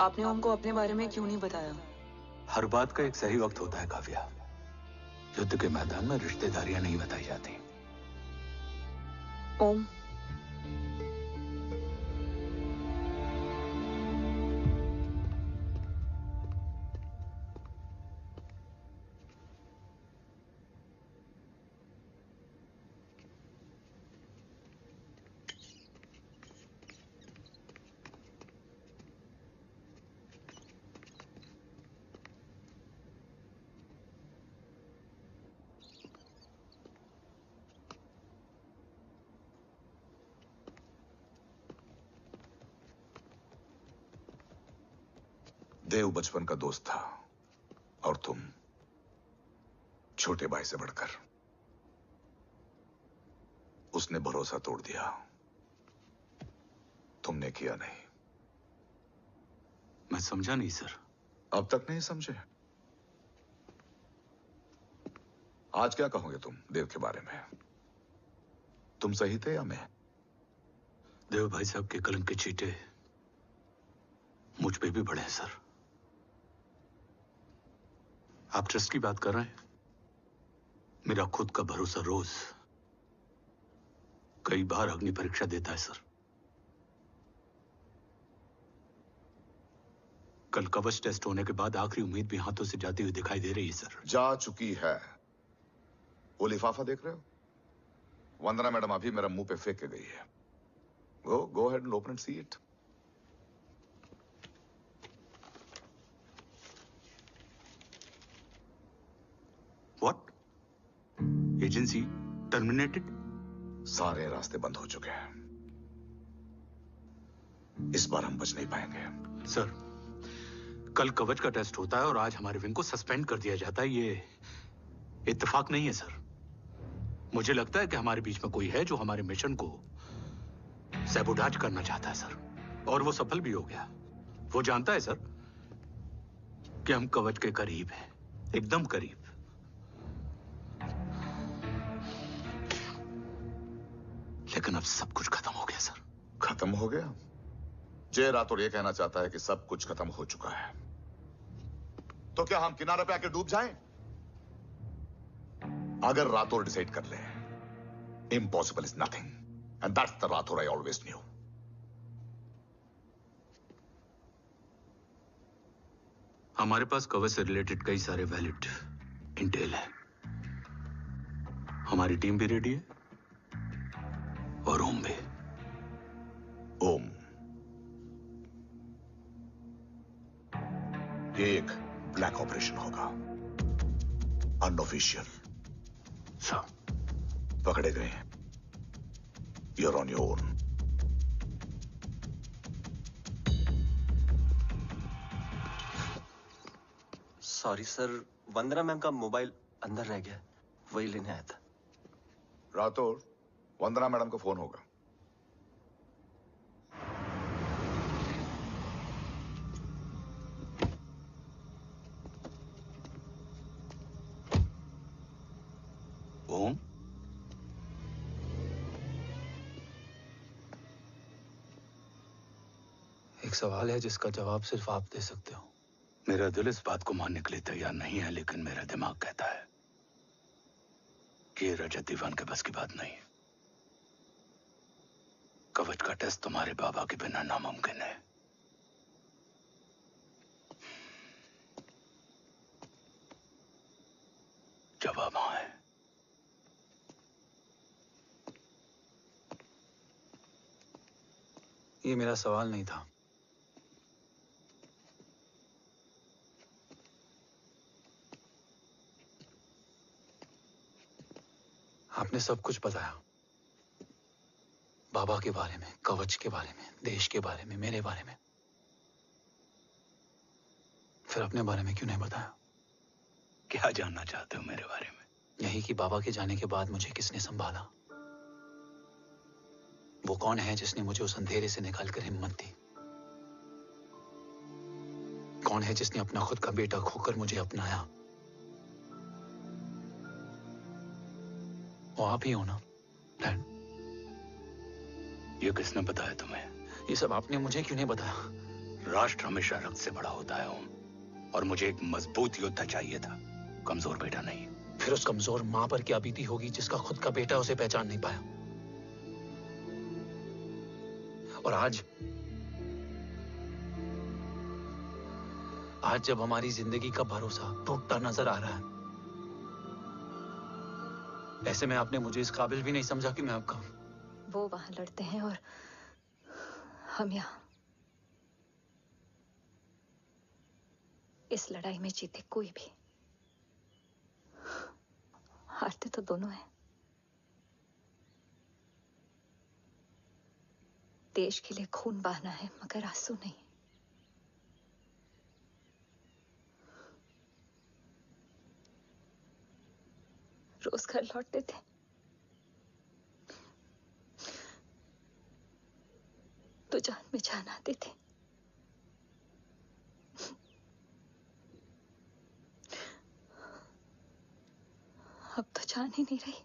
आपने ओम को अपने बारे में क्यों नहीं बताया? हर बात का एक सही वक्त होता है काव्या। युद्ध के मैदान में रिश्तेदारियां नहीं बताई जाती। ओम, देव बचपन का दोस्त था और तुम छोटे भाई से बढ़कर। उसने भरोसा तोड़ दिया, तुमने किया नहीं। मैं समझा नहीं सर। अब तक नहीं समझे? आज क्या कहोगे तुम देव के बारे में? तुम सही थे या मैं? देव भाई साहब के कलंक के चीटे मुझ पे भी पड़े हैं सर। आप ट्रस्ट की बात कर रहे हैं? मेरा खुद का भरोसा रोज कई बार अग्नि परीक्षा देता है सर। कल कवच टेस्ट होने के बाद आखिरी उम्मीद भी हाथों से जाती हुई दिखाई दे रही है सर। जा चुकी है। वो लिफाफा देख रहे हो? वंदना मैडम अभी मेरा मुंह पे फेंक के गई है। Go ahead and open and see it. What? Agency terminated? सारे रास्ते बंद हो चुके हैं। इस बार हम बच नहीं पाएंगे। सर, कल कवच का टेस्ट होता है और आज हमारे विंग को सस्पेंड कर दिया जाता है। ये इत्तेफाक नहीं है सर। मुझे लगता है कि हमारे बीच में कोई है जो हमारे मिशन को सैबोटाज करना चाहता है सर, और वो सफल भी हो गया। वो जानता है सर कि हम कवच के करीब हैं, एकदम करीब। लेकिन अब सब कुछ खत्म हो गया सर। खत्म हो गया? जय राठौर ये कहना चाहता है कि सब कुछ खत्म हो चुका है। तो क्या हम किनारे पे आके डूब जाएं? अगर राठौर डिसाइड कर ले, impossible is nothing, and that's the Rathore I always new. हमारे पास कवच से रिलेटेड कई सारे वैलिड इंटेल है। हमारी टीम भी रेडी है और ओम भी। ओम, ये एक ब्लैक ऑपरेशन होगा, अनऑफिशियल। सर, पकड़े गए, you're on your own. Sorry sir, Vandana ma'am का मोबाइल अंदर रह गया, वही लेने आया था। राठौर, वंदना मैडम को फोन होगा। ओम, एक सवाल है जिसका जवाब सिर्फ आप दे सकते हो। मेरा दिल इस बात को मानने के लिए तैयार नहीं है, लेकिन मेरा दिमाग कहता है कि ये रजत दीवान के बस की बात नहीं है। कवच का टेस्ट तुम्हारे बाबा के बिना नामुमकिन है। जवाब हाँ है। ये मेरा सवाल नहीं था। आपने सब कुछ बताया, बाबा के बारे में, कवच के बारे में, देश के बारे में, मेरे बारे में। फिर अपने बारे में क्यों नहीं बताया? क्या जानना चाहते हो मेरे बारे में? यही कि बाबा के जाने के बाद मुझे किसने संभाला? वो कौन है जिसने मुझे उस अंधेरे से निकालकर हिम्मत दी? कौन है जिसने अपना खुद का बेटा खोकर मुझे अपनाया? वो आप ही हो ना, डैड? ये किसने बताया तुम्हें? ये सब आपने मुझे क्यों नहीं बताया? राष्ट्र हमेशा रक्त से बड़ा होता है ओम, और मुझे एक मजबूत योद्धा चाहिए था, कमजोर बेटा नहीं। फिर उस कमजोर मां पर क्या बीती होगी जिसका खुद का बेटा उसे पहचान नहीं पाया? और आज जब हमारी जिंदगी का भरोसा टूटता नजर आ रहा है, ऐसे में आपने मुझे इस काबिल भी नहीं समझा कि मैं आपका। वो वहां लड़ते हैं और हम यहाँ। इस लड़ाई में जीते कोई भी, हारते तो दोनों हैं। देश के लिए खून बहाना है, मगर आंसू नहीं। रोज घर लौटते थे, तो जान में जान आती थी। अब तो जान ही नहीं रही।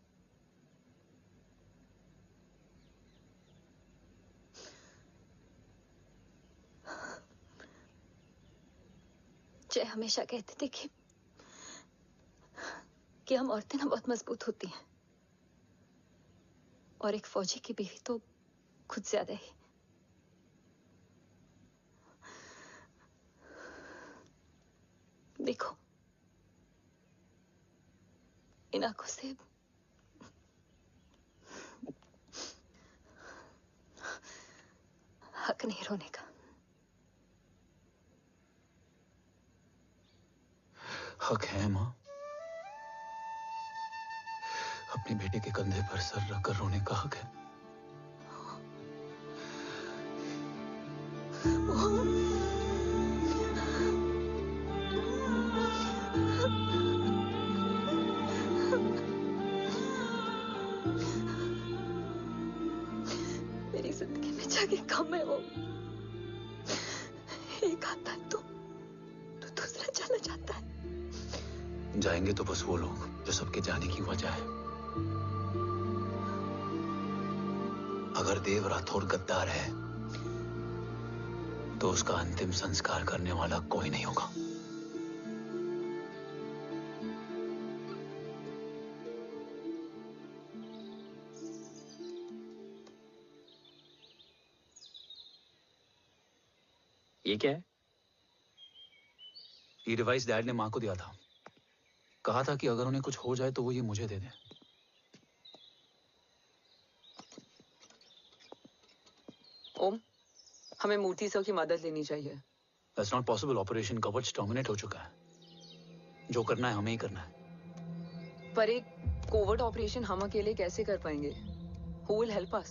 जय हमेशा कहते थे कि हम औरतें ना बहुत मजबूत होती हैं, और एक फौजी की बीवी तो खुद ज्यादा ही। देखो, इन आंखों से हक नहीं रोने का। हक है माँ। अपने बेटे के कंधे पर सर रखकर रोने का हक है। मेरी जिंदगी में जगह कम है वो। एक आता है तो दूसरा चला जाता है। जाएंगे तो बस वो लोग जो सबके जाने की वजह है। अगर देव राठौर गद्दार है तो उसका अंतिम संस्कार करने वाला कोई नहीं होगा। ये क्या है? ये डिवाइस डैड ने मां को दिया था। कहा था कि अगर उन्हें कुछ हो जाए तो वो ये मुझे दे दें। ओम, हमें मूर्ति सर की मदद लेनी चाहिए। That's not possible. ऑपरेशन कवच टर्मिनेट हो चुका है। जो करना है हमें ही करना है। पर एक कोवर्ट ऑपरेशन हम अकेले कैसे कर पाएंगे? Who will help us?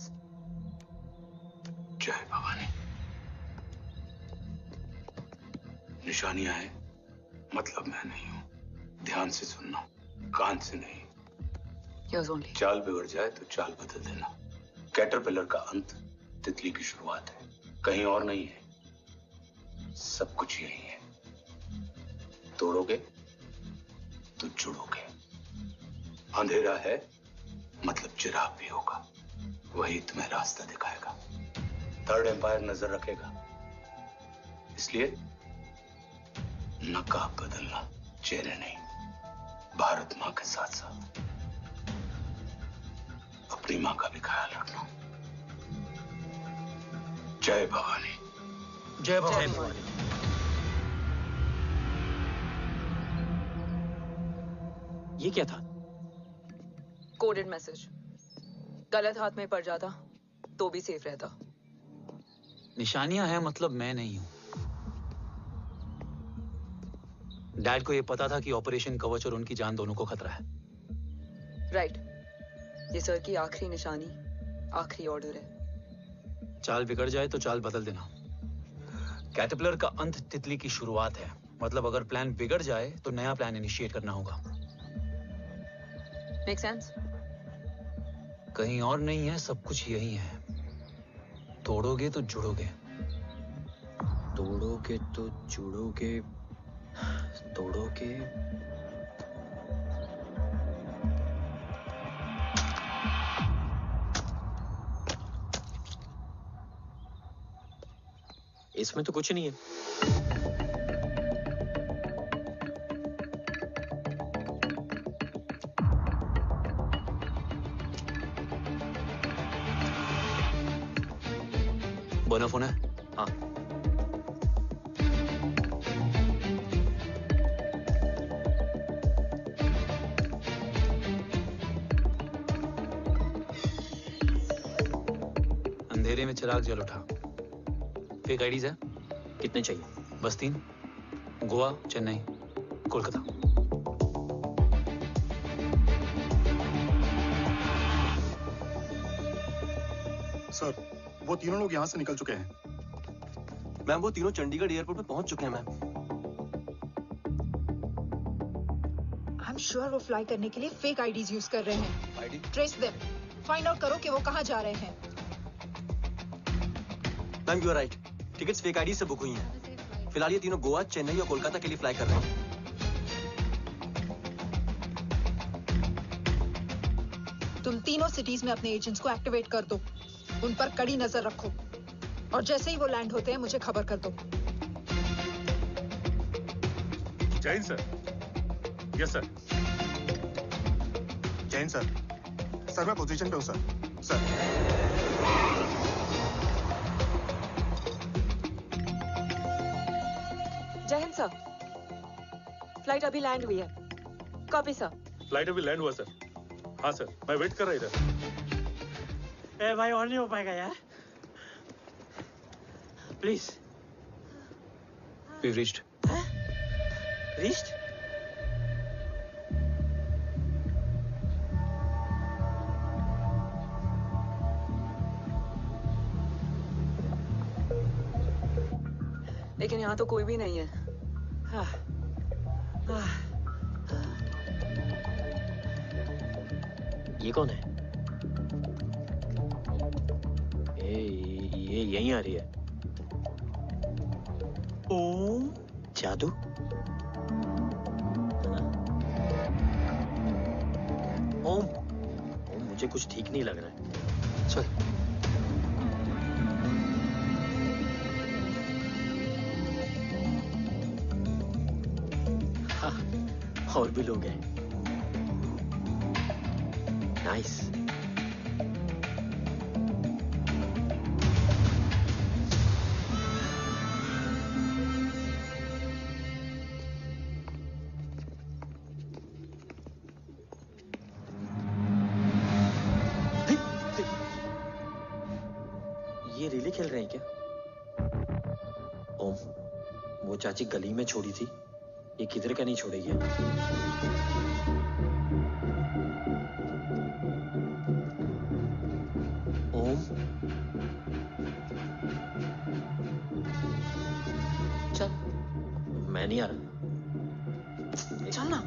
जय भवानी। निशानियां हैं, मतलब मैं नहीं हूं। ध्यान से सुनना, कान से नहीं। Yours only. चाल बिगड़ जाए तो चाल बदल देना। कैटरपिलर का अंत तितली की शुरुआत है, कहीं और नहीं है। सब कुछ यही है। तोड़ोगे तो जुड़ोगे। अंधेरा है मतलब चिराग भी होगा, वही तुम्हें रास्ता दिखाएगा। थर्ड एम्पायर नजर रखेगा, इसलिए नकाब बदलना, चेहरे नहीं। भारत माँ के साथ साथ अपनी माँ का भी ख्याल रखना। जय भवानी। जय भवानी। ये क्या था? Coded message. गलत हाथ में पड़ जाता तो भी सेफ रहता। निशानियां हैं मतलब मैं नहीं हूं। डैड को यह पता था कि ऑपरेशन कवच और उनकी जान दोनों को खतरा है। राइट। ये सर की आखिरी निशानी, आखिरी ऑर्डर है। चाल बिगड़ जाए तो चाल बदल देना। कैटरपिलर का अंत तितली की शुरुआत है, मतलब अगर प्लान बिगड़ जाए तो नया प्लान इनिशिएट करना होगा। Make sense? कहीं और नहीं है, सब कुछ यही है। तोड़ोगे तो जुड़ोगे। तोड़ोगे तो जुड़ोगे। तोड़ोगे। इसमें तो कुछ नहीं है। बना फोन है? हाँ। अंधेरे में चिराग जल उठा। फेक आईडीज है? कितने चाहिए? बस 3। गोवा, चेन्नई, कोलकाता। सर, वो तीनों लोग यहाँ से निकल चुके हैं। मैम, वो तीनों चंडीगढ़ एयरपोर्ट पे पहुंच चुके हैं मैम। आई एम श्योर वो फ्लाई करने के लिए फेक आईडीज यूज कर रहे हैं। ID? Trace them. Find out करो कि वो कहाँ जा रहे हैं। Ma'am, you are right. Tickets fake ID से बुक हुई हैं। फिलहाल ये तीनों गोवा, चेन्नई और कोलकाता के लिए फ्लाई कर रहे हैं। तुम तीनों सिटीज में अपने एजेंट्स को एक्टिवेट कर दो। उन पर कड़ी नजर रखो और जैसे ही वो लैंड होते हैं मुझे खबर कर दो। Jain sir. Yes sir. Jain sir. Sir मैं पोजीशन पे हूँ सर। सर। जय हिंद सर। फ्लाइट अभी लैंड हुई है। Copy sir. फ्लाइट अभी लैंड हुआ सर। हाँ सर, मैं वेट कर रहा इधर। ए भाई और नहीं हो पाएगा यार, प्लीज। We've reached. Reached? लेकिन यहाँ तो कोई भी नहीं है। ये कौन है? ये यहीं आ रही है। ओम जादू? ओम मुझे कुछ ठीक नहीं लग रहा है। चल। और भी लोग हैं। नाइस। ये रिले खेल रहे हैं क्या? ओम, वो चाची गली में छोड़ी थी, ये किधर का नहीं छोड़ेगी। ओम, चल। मैं नहीं आ रहा। चल ना।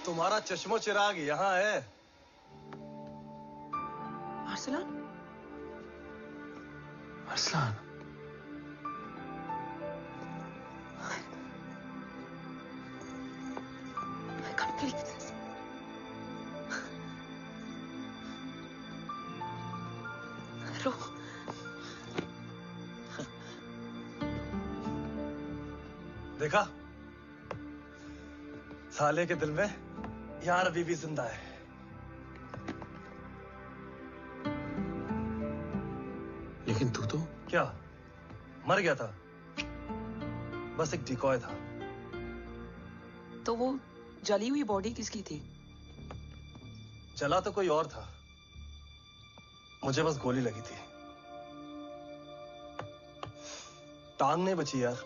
तुम्हारा चश्मो चिराग यहाँ है। Arsalan? Arsalan? I can't believe this. रो। देखा? साले के दिल में यार अभी भी जिंदा है। लेकिन तू तो क्या मर गया था? बस एक डिकॉय था। तो वो जली हुई बॉडी किसकी थी? चला तो कोई और था, मुझे बस गोली लगी थी। टांग नहीं बची यार,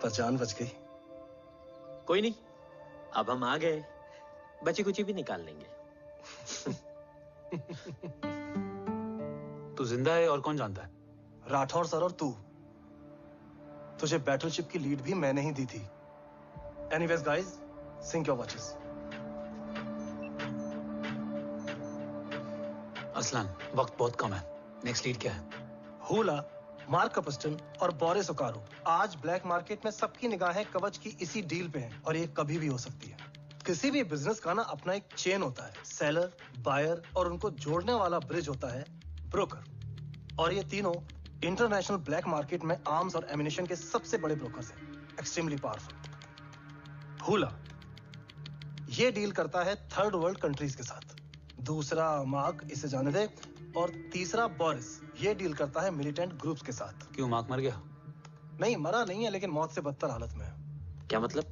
पर जान बच गई। कोई नहीं, अब हम आ गए, बची कुची भी निकाल लेंगे। तू जिंदा है और कौन जानता है? राठौर सर और तू। तुझे बैटलशिप की लीड भी मैंने ही दी थी। Anyways guys, sync your watches. Aslan, वक्त बहुत कम है। नेक्स्ट लीड क्या है? हुला, मार्क कपस्टन और बोरिस ओकारो। आज ब्लैक मार्केट में सबकी निगाहें कवच की इसी डील पे हैं और ये कभी भी हो सकती है। किसी भी बिजनेस का ना अपना एक चेन होता है, सेलर, बायर और उनको जोड़ने वाला ब्रिज होता है ब्रोकर। और ये तीनों इंटरनेशनल ब्लैक मार्केट में आर्म्स और एमिनेशन के सबसे बड़े ब्रोकर्स हैं, एक्सट्रीमली पावरफुल। हुला ये डील करता है थर्ड वर्ल्ड कंट्रीज के साथ। दूसरा मार्क, इसे जाने दे। और तीसरा बोरिस, ये डील करता है मिलिटेंट ग्रुप्स के साथ। क्यों, मार्क मर गया? नहीं, मरा नहीं है, लेकिन मौत से बदतर हालत में है। क्या मतलब?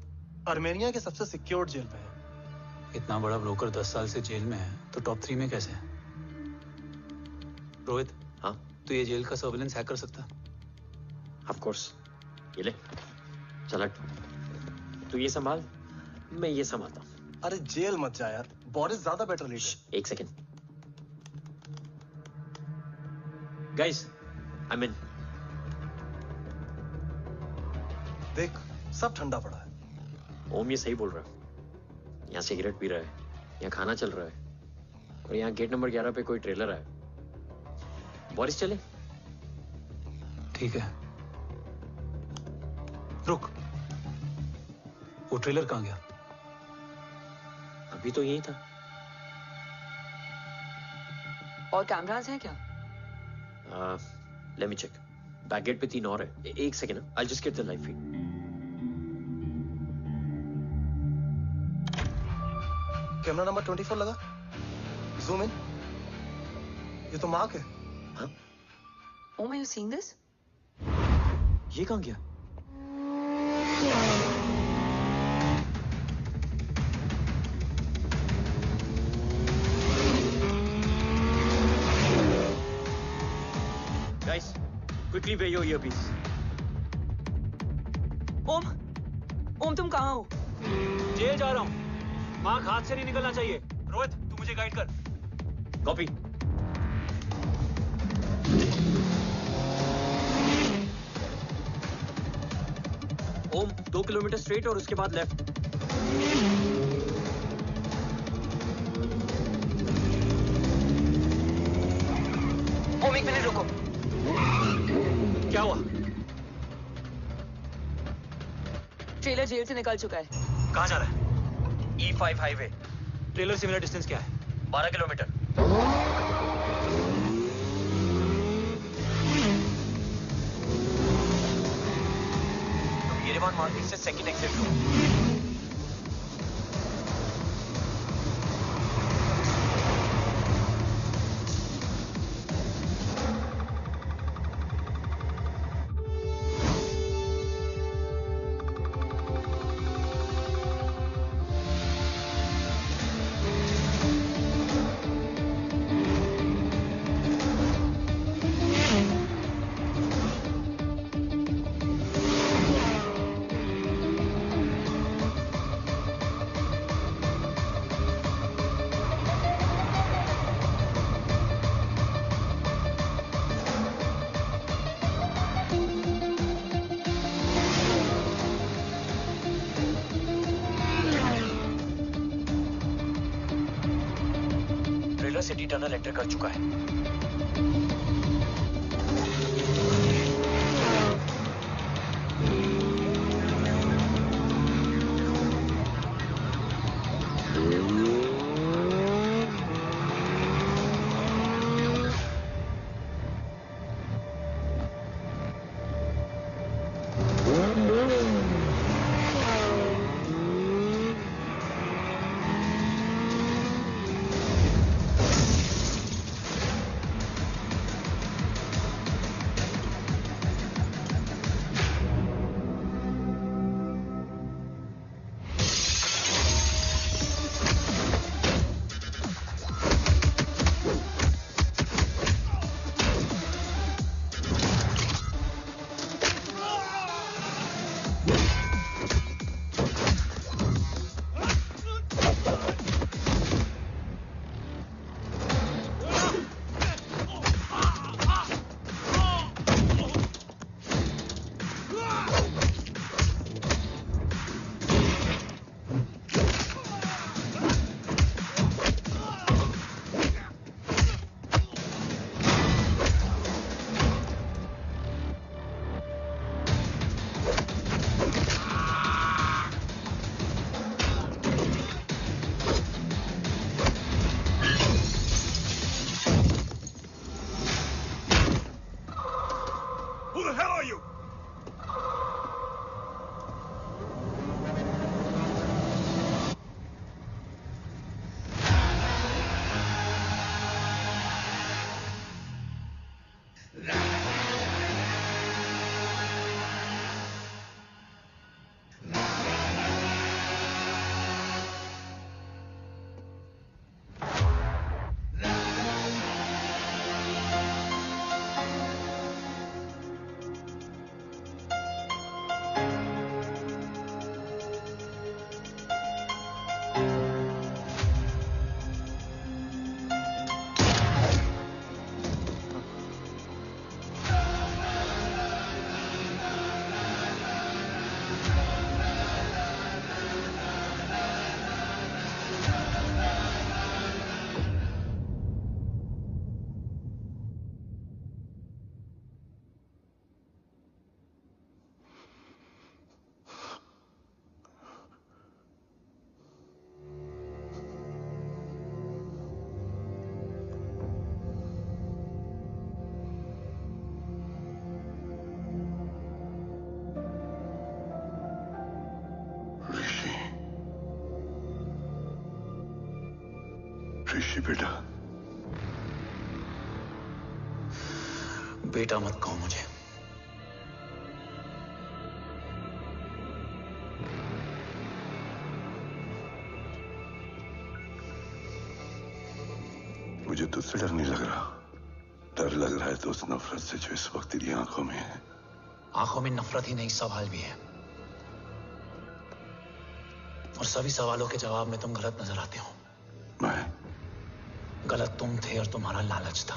आर्मेनिया के सबसे सिक्योर्ड जेल में है। इतना बड़ा ब्रोकर 10 साल से जेल में है, तो टॉप 3 में कैसे है? रोहित, हाँ? तू ये जेल का सर्विलेंस हैक कर सकता? Of course. ये ले, चल हट। तू ये संभाल, मैं ये संभालता हूँ। अरे जेल मत जा यार, बोरिस ज्यादा बेटर लीडर। एक सेकेंड। Guys, I mean. देख, सब ठंडा पड़ा है। ओम ये सही बोल रहा है। यहाँ सिगरेट पी रहा है, यहाँ खाना चल रहा है, और यहाँ गेट नंबर 11 पे कोई ट्रेलर है। बोरिस चले? ठीक है। रुक, वो ट्रेलर कहाँ गया? अभी तो यही था। और कैमरास हैं क्या? Let me check. Back gate पे 3 और है। एक second, I just get the live feed. Camera number 24 लगा। Zoom in. ये तो मार्क है। हाँ? Oh, are you seeing this? ये कहाँ गया? Guys, quickly wear your earpiece. ओम तुम कहाँ हो? जेल जा रहा हूँ। मार्क हाथ से नहीं निकलना चाहिए। रोहित, तू मुझे गाइड कर। कॉपी। ओम 2 किलोमीटर स्ट्रेट और उसके बाद लेफ्ट। ओम 1 मिनट रुको। क्या हुआ? ट्रेलर जेल से निकल चुका है। कहाँ जा रहा है? E5 highway. ट्रेलर से मेरा डिस्टेंस क्या है? 12 किलोमीटर। येरेवान मार्केट से सेकंड एक्सिट लो। सिटी टनल एंटर कर चुका है। ऋषि बेटा। बेटा मत कहो मुझे। मुझे तुझसे डर नहीं लग रहा, डर लग रहा है तो उस नफरत से जो इस वक्त तेरी आंखों में है। आंखों में नफरत ही नहीं, सवाल भी है, और सभी सवालों के जवाब में तुम गलत नजर आते हो। मैं गलत तुम थे और तुम्हारा लालच था।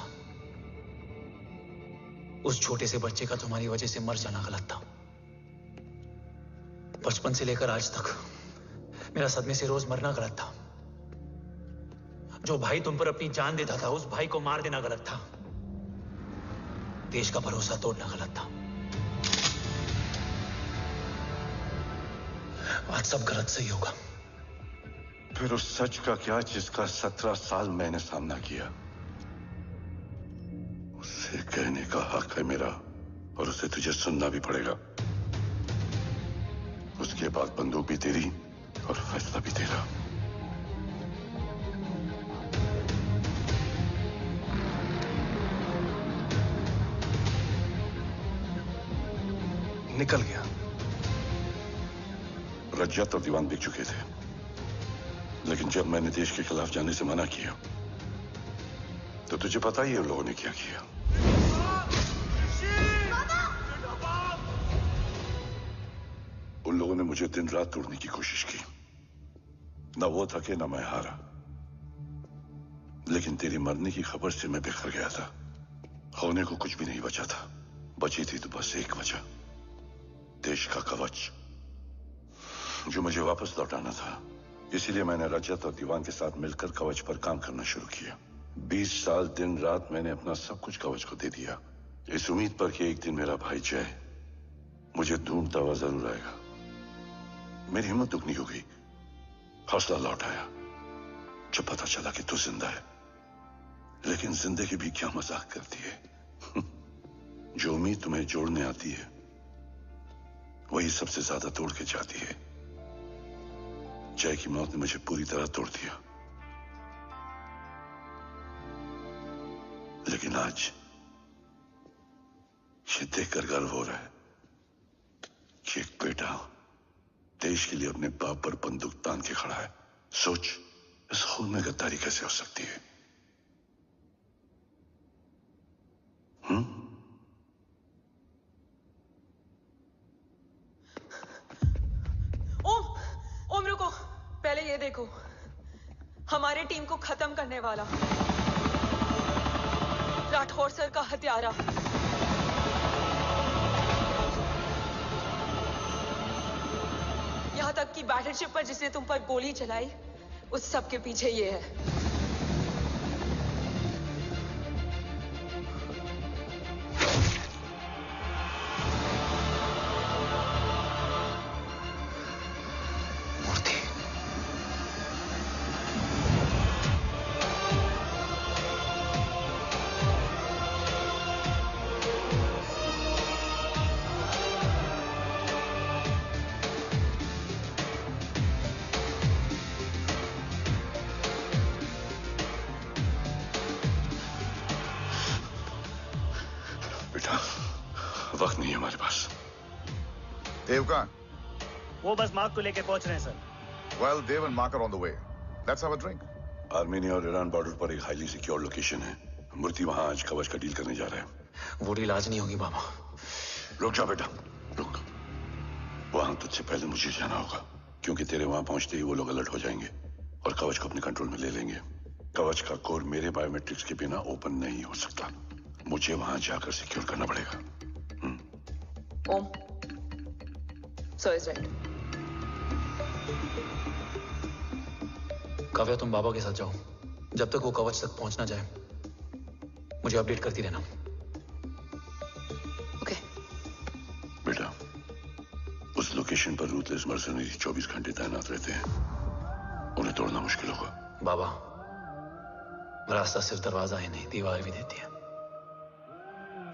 उस छोटे से बच्चे का तुम्हारी वजह से मर जाना गलत था। बचपन से लेकर आज तक मेरा सदमे से रोज मरना गलत था। जो भाई तुम पर अपनी जान देता था, उस भाई को मार देना गलत था। देश का भरोसा तोड़ना गलत था। आज सब गलत सही होगा। फिर उस सच का क्या जिसका 17 साल मैंने सामना किया? उसे कहने का हक है मेरा, और उसे तुझे सुनना भी पड़ेगा। उसके बाद बंदूक भी तेरी और फैसला भी तेरा। निकल गया। रज्जत और दीवान बिक चुके थे, लेकिन जब मैंने देश के खिलाफ जाने से मना किया तो तुझे पता ही है उन लोगों ने क्या किया। उन लोगों ने मुझे दिन रात तोड़ने की कोशिश की। न वो थके न मैं हारा, लेकिन तेरी मरने की खबर से मैं बिखर गया था। होने को कुछ भी नहीं बचा था। बची थी तो बस एक वजह, देश का कवच, जो मुझे वापस लौटाना था। इसीलिए मैंने रजत और दीवान के साथ मिलकर कवच पर काम करना शुरू किया। 20 साल दिन रात मैंने अपना सब कुछ कवच को दे दिया, इस उम्मीद पर कि एक दिन मेरा भाई जय मुझे ढूंढता हुआ जरूर आएगा। मेरी हिम्मत दुगनी हो गई, हौसला लौट आया जब पता चला कि तू जिंदा है। लेकिन जिंदगी भी क्या मजाक करती है। जो उम्मीद तुम्हें जोड़ने आती है वही सबसे ज्यादा तोड़ के जाती है। जय की मौत ने मुझे पूरी तरह तोड़ दिया, लेकिन आज ये देखकर गर्व हो रहा है कि एक बेटा देश के लिए अपने बाप पर बंदूक तान के खड़ा है। सोच, इस खून में गद्दारी कैसे हो सकती है? ओम रुको, पहले ये देखो, हमारे टीम को खत्म करने वाला राठौर सर का हत्यारा। यहां तक कि बैटलशिप पर जिसने तुम पर गोली चलाई, उस सब के पीछे ये है। वक्त नहीं है हमारे पास। देव कहाँ? वो बस मार्क को लेके पहुंच रहे हैं sir. Well, Dev and Mark are on the way. Let's have a drink. Armenia और ईरान बॉर्डर पर एक हाईली सिक्योर लोकेशन है। मूर्ति वहां आज कवच का डील करने जा रहे हैं। वो डील आज नहीं होगी बाबा। रुक जा बेटा, रुक। वहां तुझसे पहले मुझे जाना होगा, क्योंकि तेरे वहां पहुंचते ही वो लोग अलर्ट हो जाएंगे और कवच को अपने कंट्रोल में ले लेंगे। कवच का कोर मेरे बायोमेट्रिक्स के बिना ओपन नहीं हो सकता। मुझे वहां जाकर सिक्योर करना पड़ेगा। ओम, सर इज राइट। काव्या, तुम बाबा के साथ जाओ। जब तक वो कवच तक पहुंच ना जाए मुझे अपडेट करती रहना। ओके। बेटा, उस लोकेशन पर रूथलेस मर्सनरी 24 घंटे तैनात रहते हैं। उन्हें तोड़ना मुश्किल होगा। बाबा, रास्ता सिर्फ दरवाजा ही नहीं, दीवार भी देती है।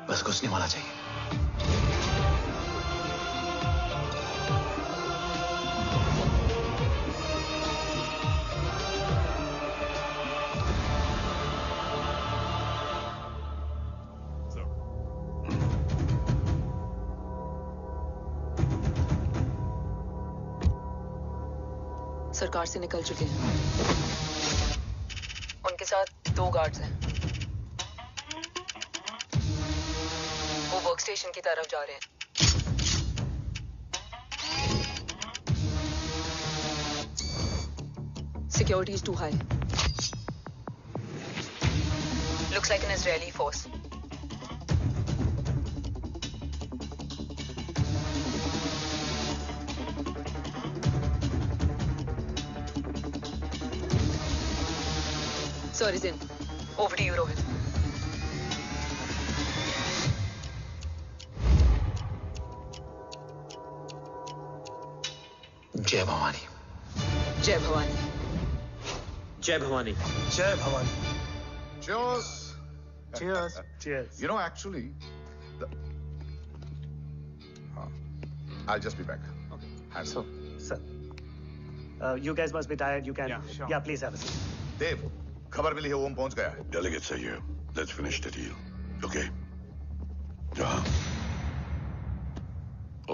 बस घुसने वाला चाहिए। सरकार से निकल चुके हैं। उनके साथ 2 गार्ड्स हैं। वो वर्क स्टेशन की तरफ जा रहे हैं। Security is too high. Looks like an Israeli force. Sorry, Zin. Over to you, Rohit. जय भवानी। जय भवानी। जय भवानी। जय Bhavani. Cheers. Cheers. Cheers. You know, actually, I'll just be back. Okay. Hands So, sir, you guys must be tired. You can. Yeah, sure. Yeah, please have a seat. देव, खबर मिली है ओम पहुंच गया है। Delegates are here. Let's finish the deal. Okay? जहाँ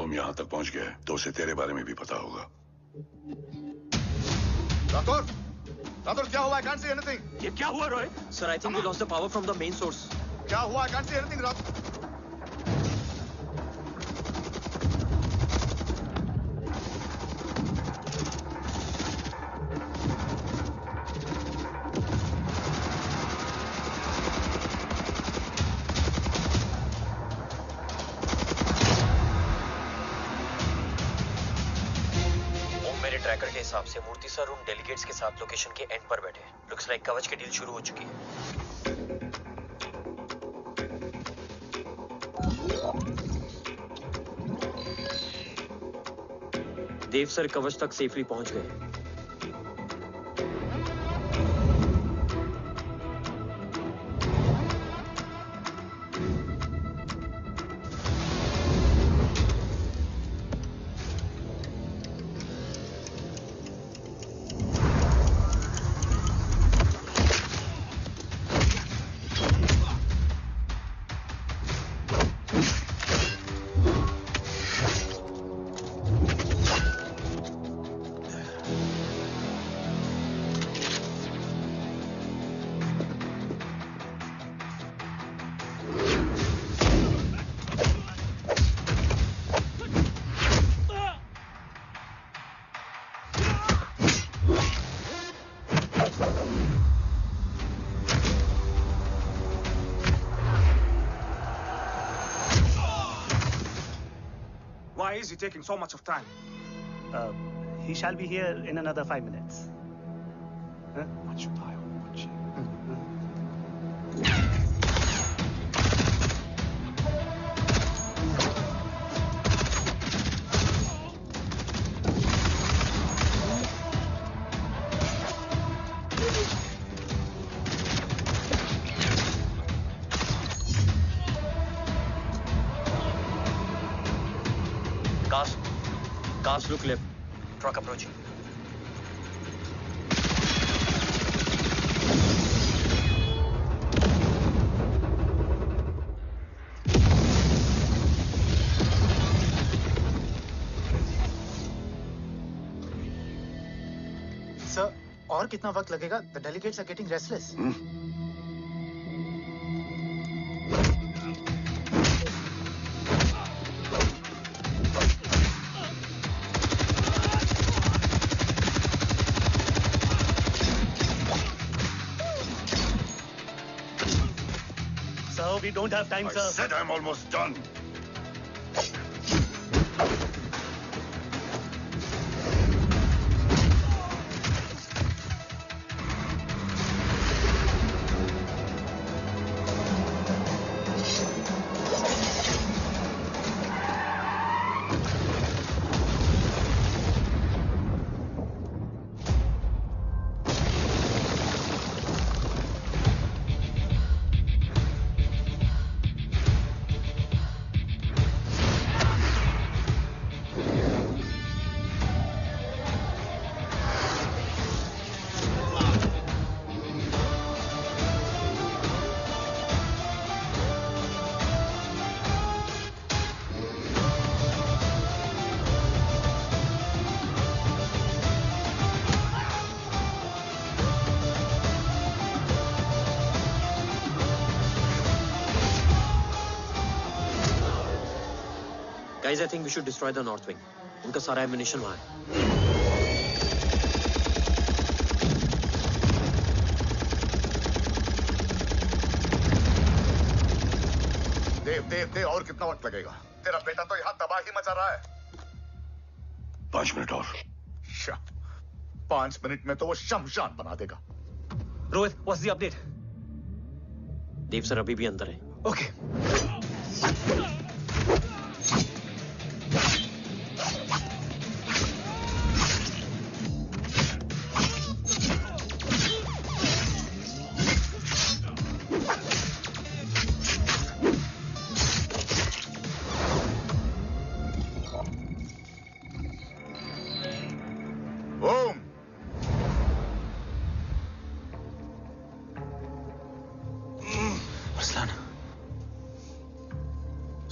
ओम यहाँ तक पहुंच गया है तो उसे तेरे बारे में भी पता होगा। राठौर, राठौर क्या हुआ? I can't see anything. ये क्या हुआ Rohit? Sir, I think we lost the power from the main source. क्या हुआ? I can't see anything, Rathore. Tracker के हिसाब से मूर्ति सर उन डेलीगेट्स के साथ लोकेशन के एंड पर बैठे हैं। लुक्स लाइक कवच की डील शुरू हो चुकी है। देव सर कवच तक सेफली पहुंच गए। Why is he taking so much of time? He shall be here in another 5 minutes. Huh? What should I watch? Cars look left. Truck approaching. Sir, और कितना वक्त लगेगा? The delegates are getting restless. We don't have time, sir. I said I'm almost done. Guys, I think we should destroy the north wing. उनका सारा ammunition वहाँ है. देव और कितना वक्त लगेगा? तेरा बेटा तो यहाँ तबाही मचा रहा है. 5 मिनट और. 5 मिनट में तो वो शमशान बना देगा. Rohit, what's the update? Dev sir अभी भी अंदर है. Okay.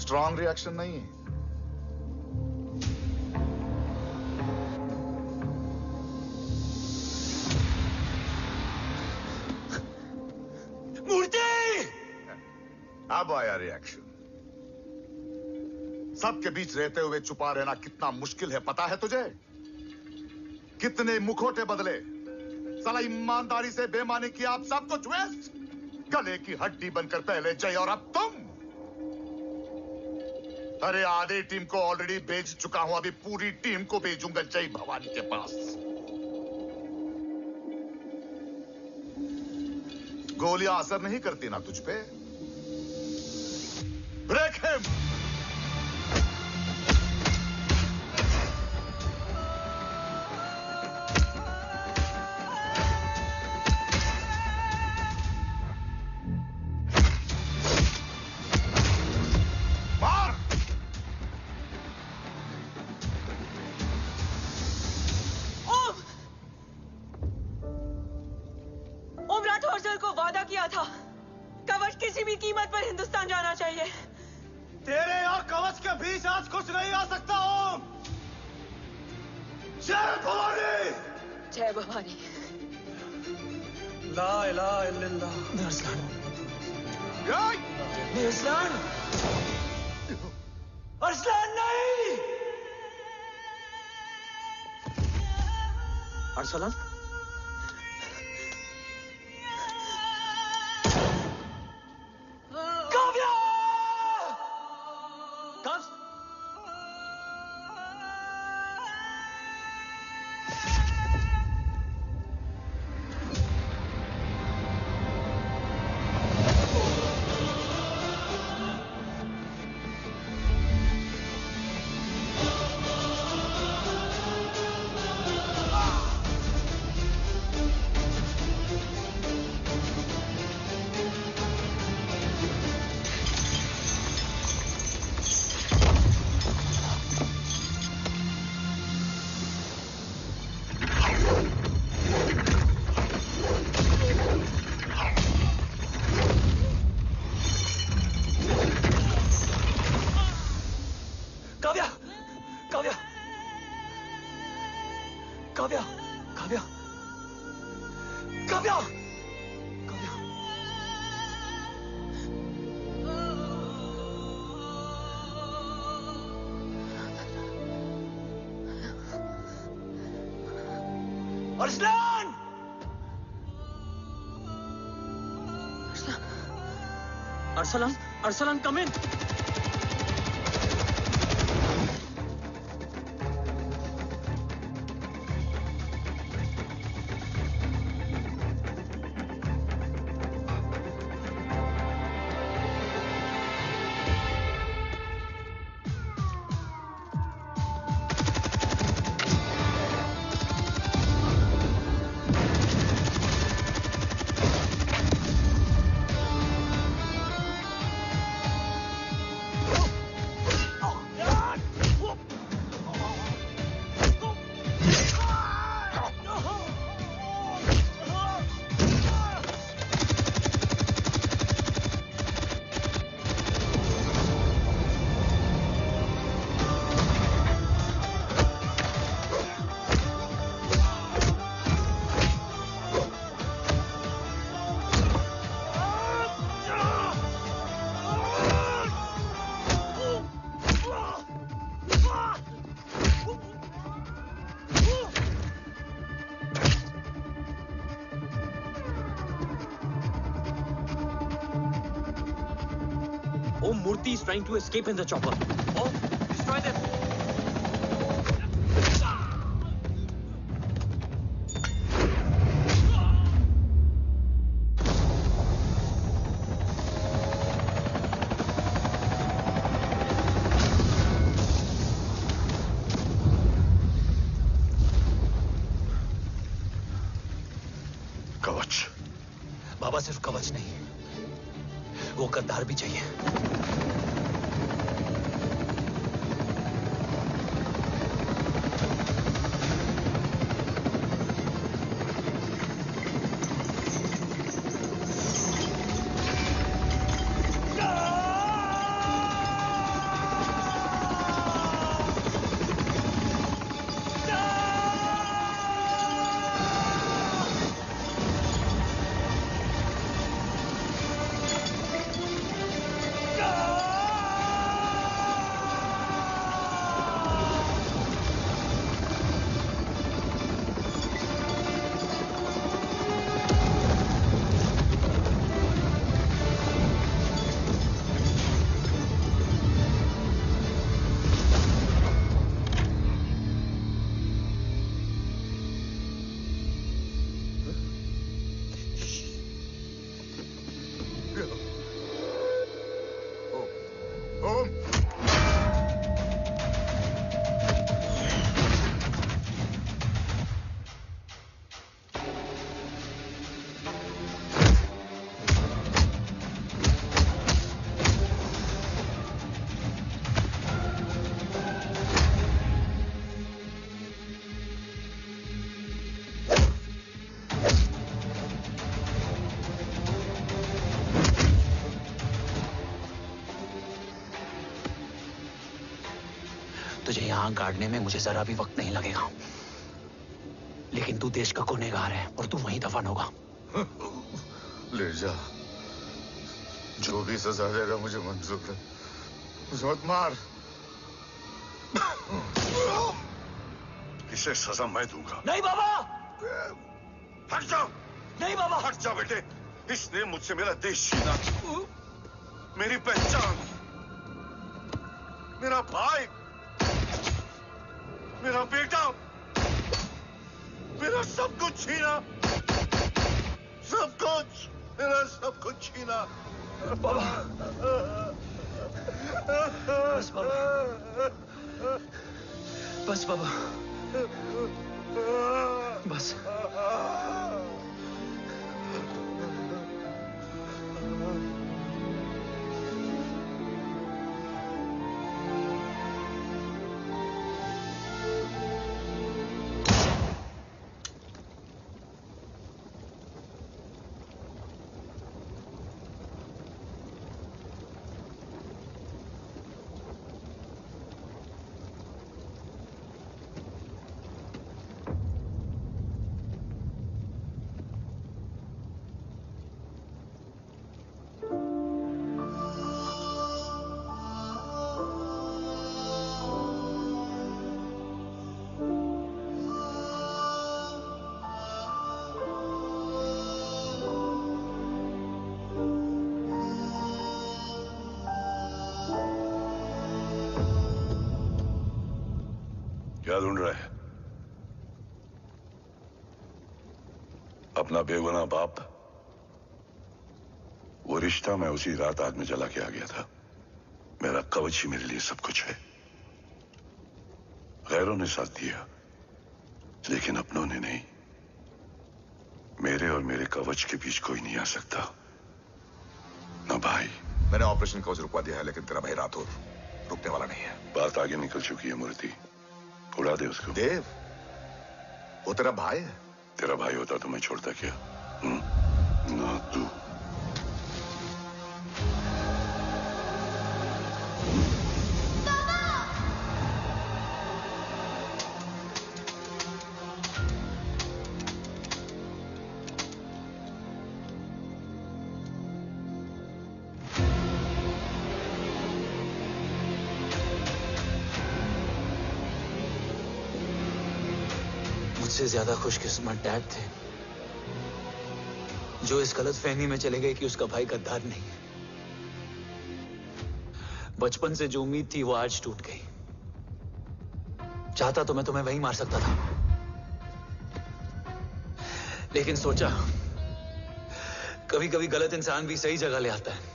स्ट्रॉन्ग रिएक्शन नहीं है. मूर्ति! अब आया रिएक्शन. सबके बीच रहते हुए छुपा रहना कितना मुश्किल है पता है तुझे? कितने मुखौटे बदले. साला ईमानदारी से बेमानी किया, आप सब कुछ वेस्ट. गले की हड्डी बनकर पहले जय और अब तुम. अरे आधे टीम को ऑलरेडी भेज चुका हूं, अभी पूरी टीम को भेजूंगा जय भवानी के पास. गोलियां असर नहीं करती ना तुझ पे. Break him. Arsalan? Kavya! Arsalan, come in. Murthy is trying to escape in the chopper. Oh, destroy them. कवच। बाबा सिर्फ कवच नहीं, वो गद्दार भी चाहिए। तुझे यहाँ गाड़ने में मुझे जरा भी वक्त नहीं लगेगा, लेकिन तू देश का गुनहगार है और तू वहीं दफन होगा। ले जा, जो भी सजा देगा मुझे मंजूर है, मुझे मत मार। इसे सजा मैं दूंगा। नहीं बाबा, हट जाओ। नहीं बाबा, हट जाओ बेटे। इसने मुझसे मेरा देश छीना, मेरी पहचान, मेरा भाई, मेरा बेटा, मेरा सब कुछ छीना, सब कुछ, मेरा सब कुछ छीना। बाबा, बस बाबा, बस बाबा, बस। क्या ढूंढ रहा है? अपना बेगुनाह बाप। वो रिश्ता मैं उसी रात आग में जला के आ गया था। मेरा कवच ही मेरे लिए सब कुछ है। गैरों ने साथ दिया, लेकिन अपनों ने नहीं। मेरे और मेरे कवच के बीच कोई नहीं आ सकता। ना भाई। मैंने ऑपरेशन कवच रुकवा दिया है, लेकिन तेरा भाई राठौर रुकने वाला नहीं है। बात आगे निकल चुकी है मूर्ति। उड़ा दे उसको। देव, वो तेरा भाई है। तेरा भाई होता तो मैं छोड़ता क्या? ना तू। मुझसे ज्यादा खुशकिस्मत डैड थे, जो इस गलत फहमी में चले गए कि उसका भाई गद्दार नहीं है। बचपन से जो उम्मीद थी वो आज टूट गई। चाहता तो मैं तुम्हें वहीं मार सकता था, लेकिन सोचा कभी कभी गलत इंसान भी सही जगह ले आता है।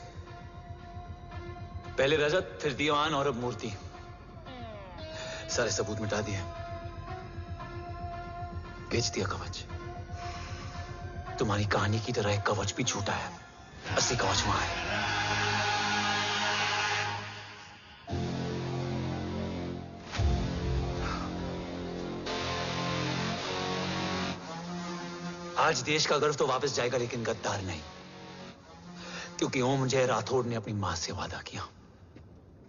पहले रजत, फिर दीवान और अब मूर्ति। सारे सबूत मिटा दिए, बेच दिया कवच। तुम्हारी कहानी की तरह एक कवच भी झूठा है, असली कवच वहां है। आज देश का गर्व तो वापस जाएगा, लेकिन गद्दार नहीं, क्योंकि ओम जय राठौड़ ने अपनी मां से वादा किया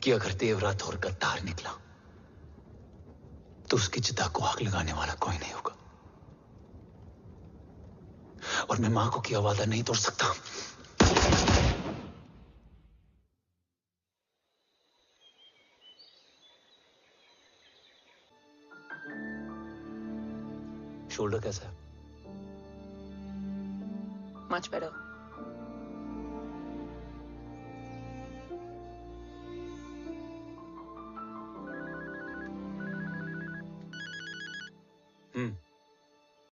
कि अगर देव राठौड़ गद्दार निकला तो उसकी चिता को आग लगाने वाला कोई नहीं होगा। और मैं मां को किया वादा नहीं तोड़ सकता। शोल्डर कैसा है? Much better.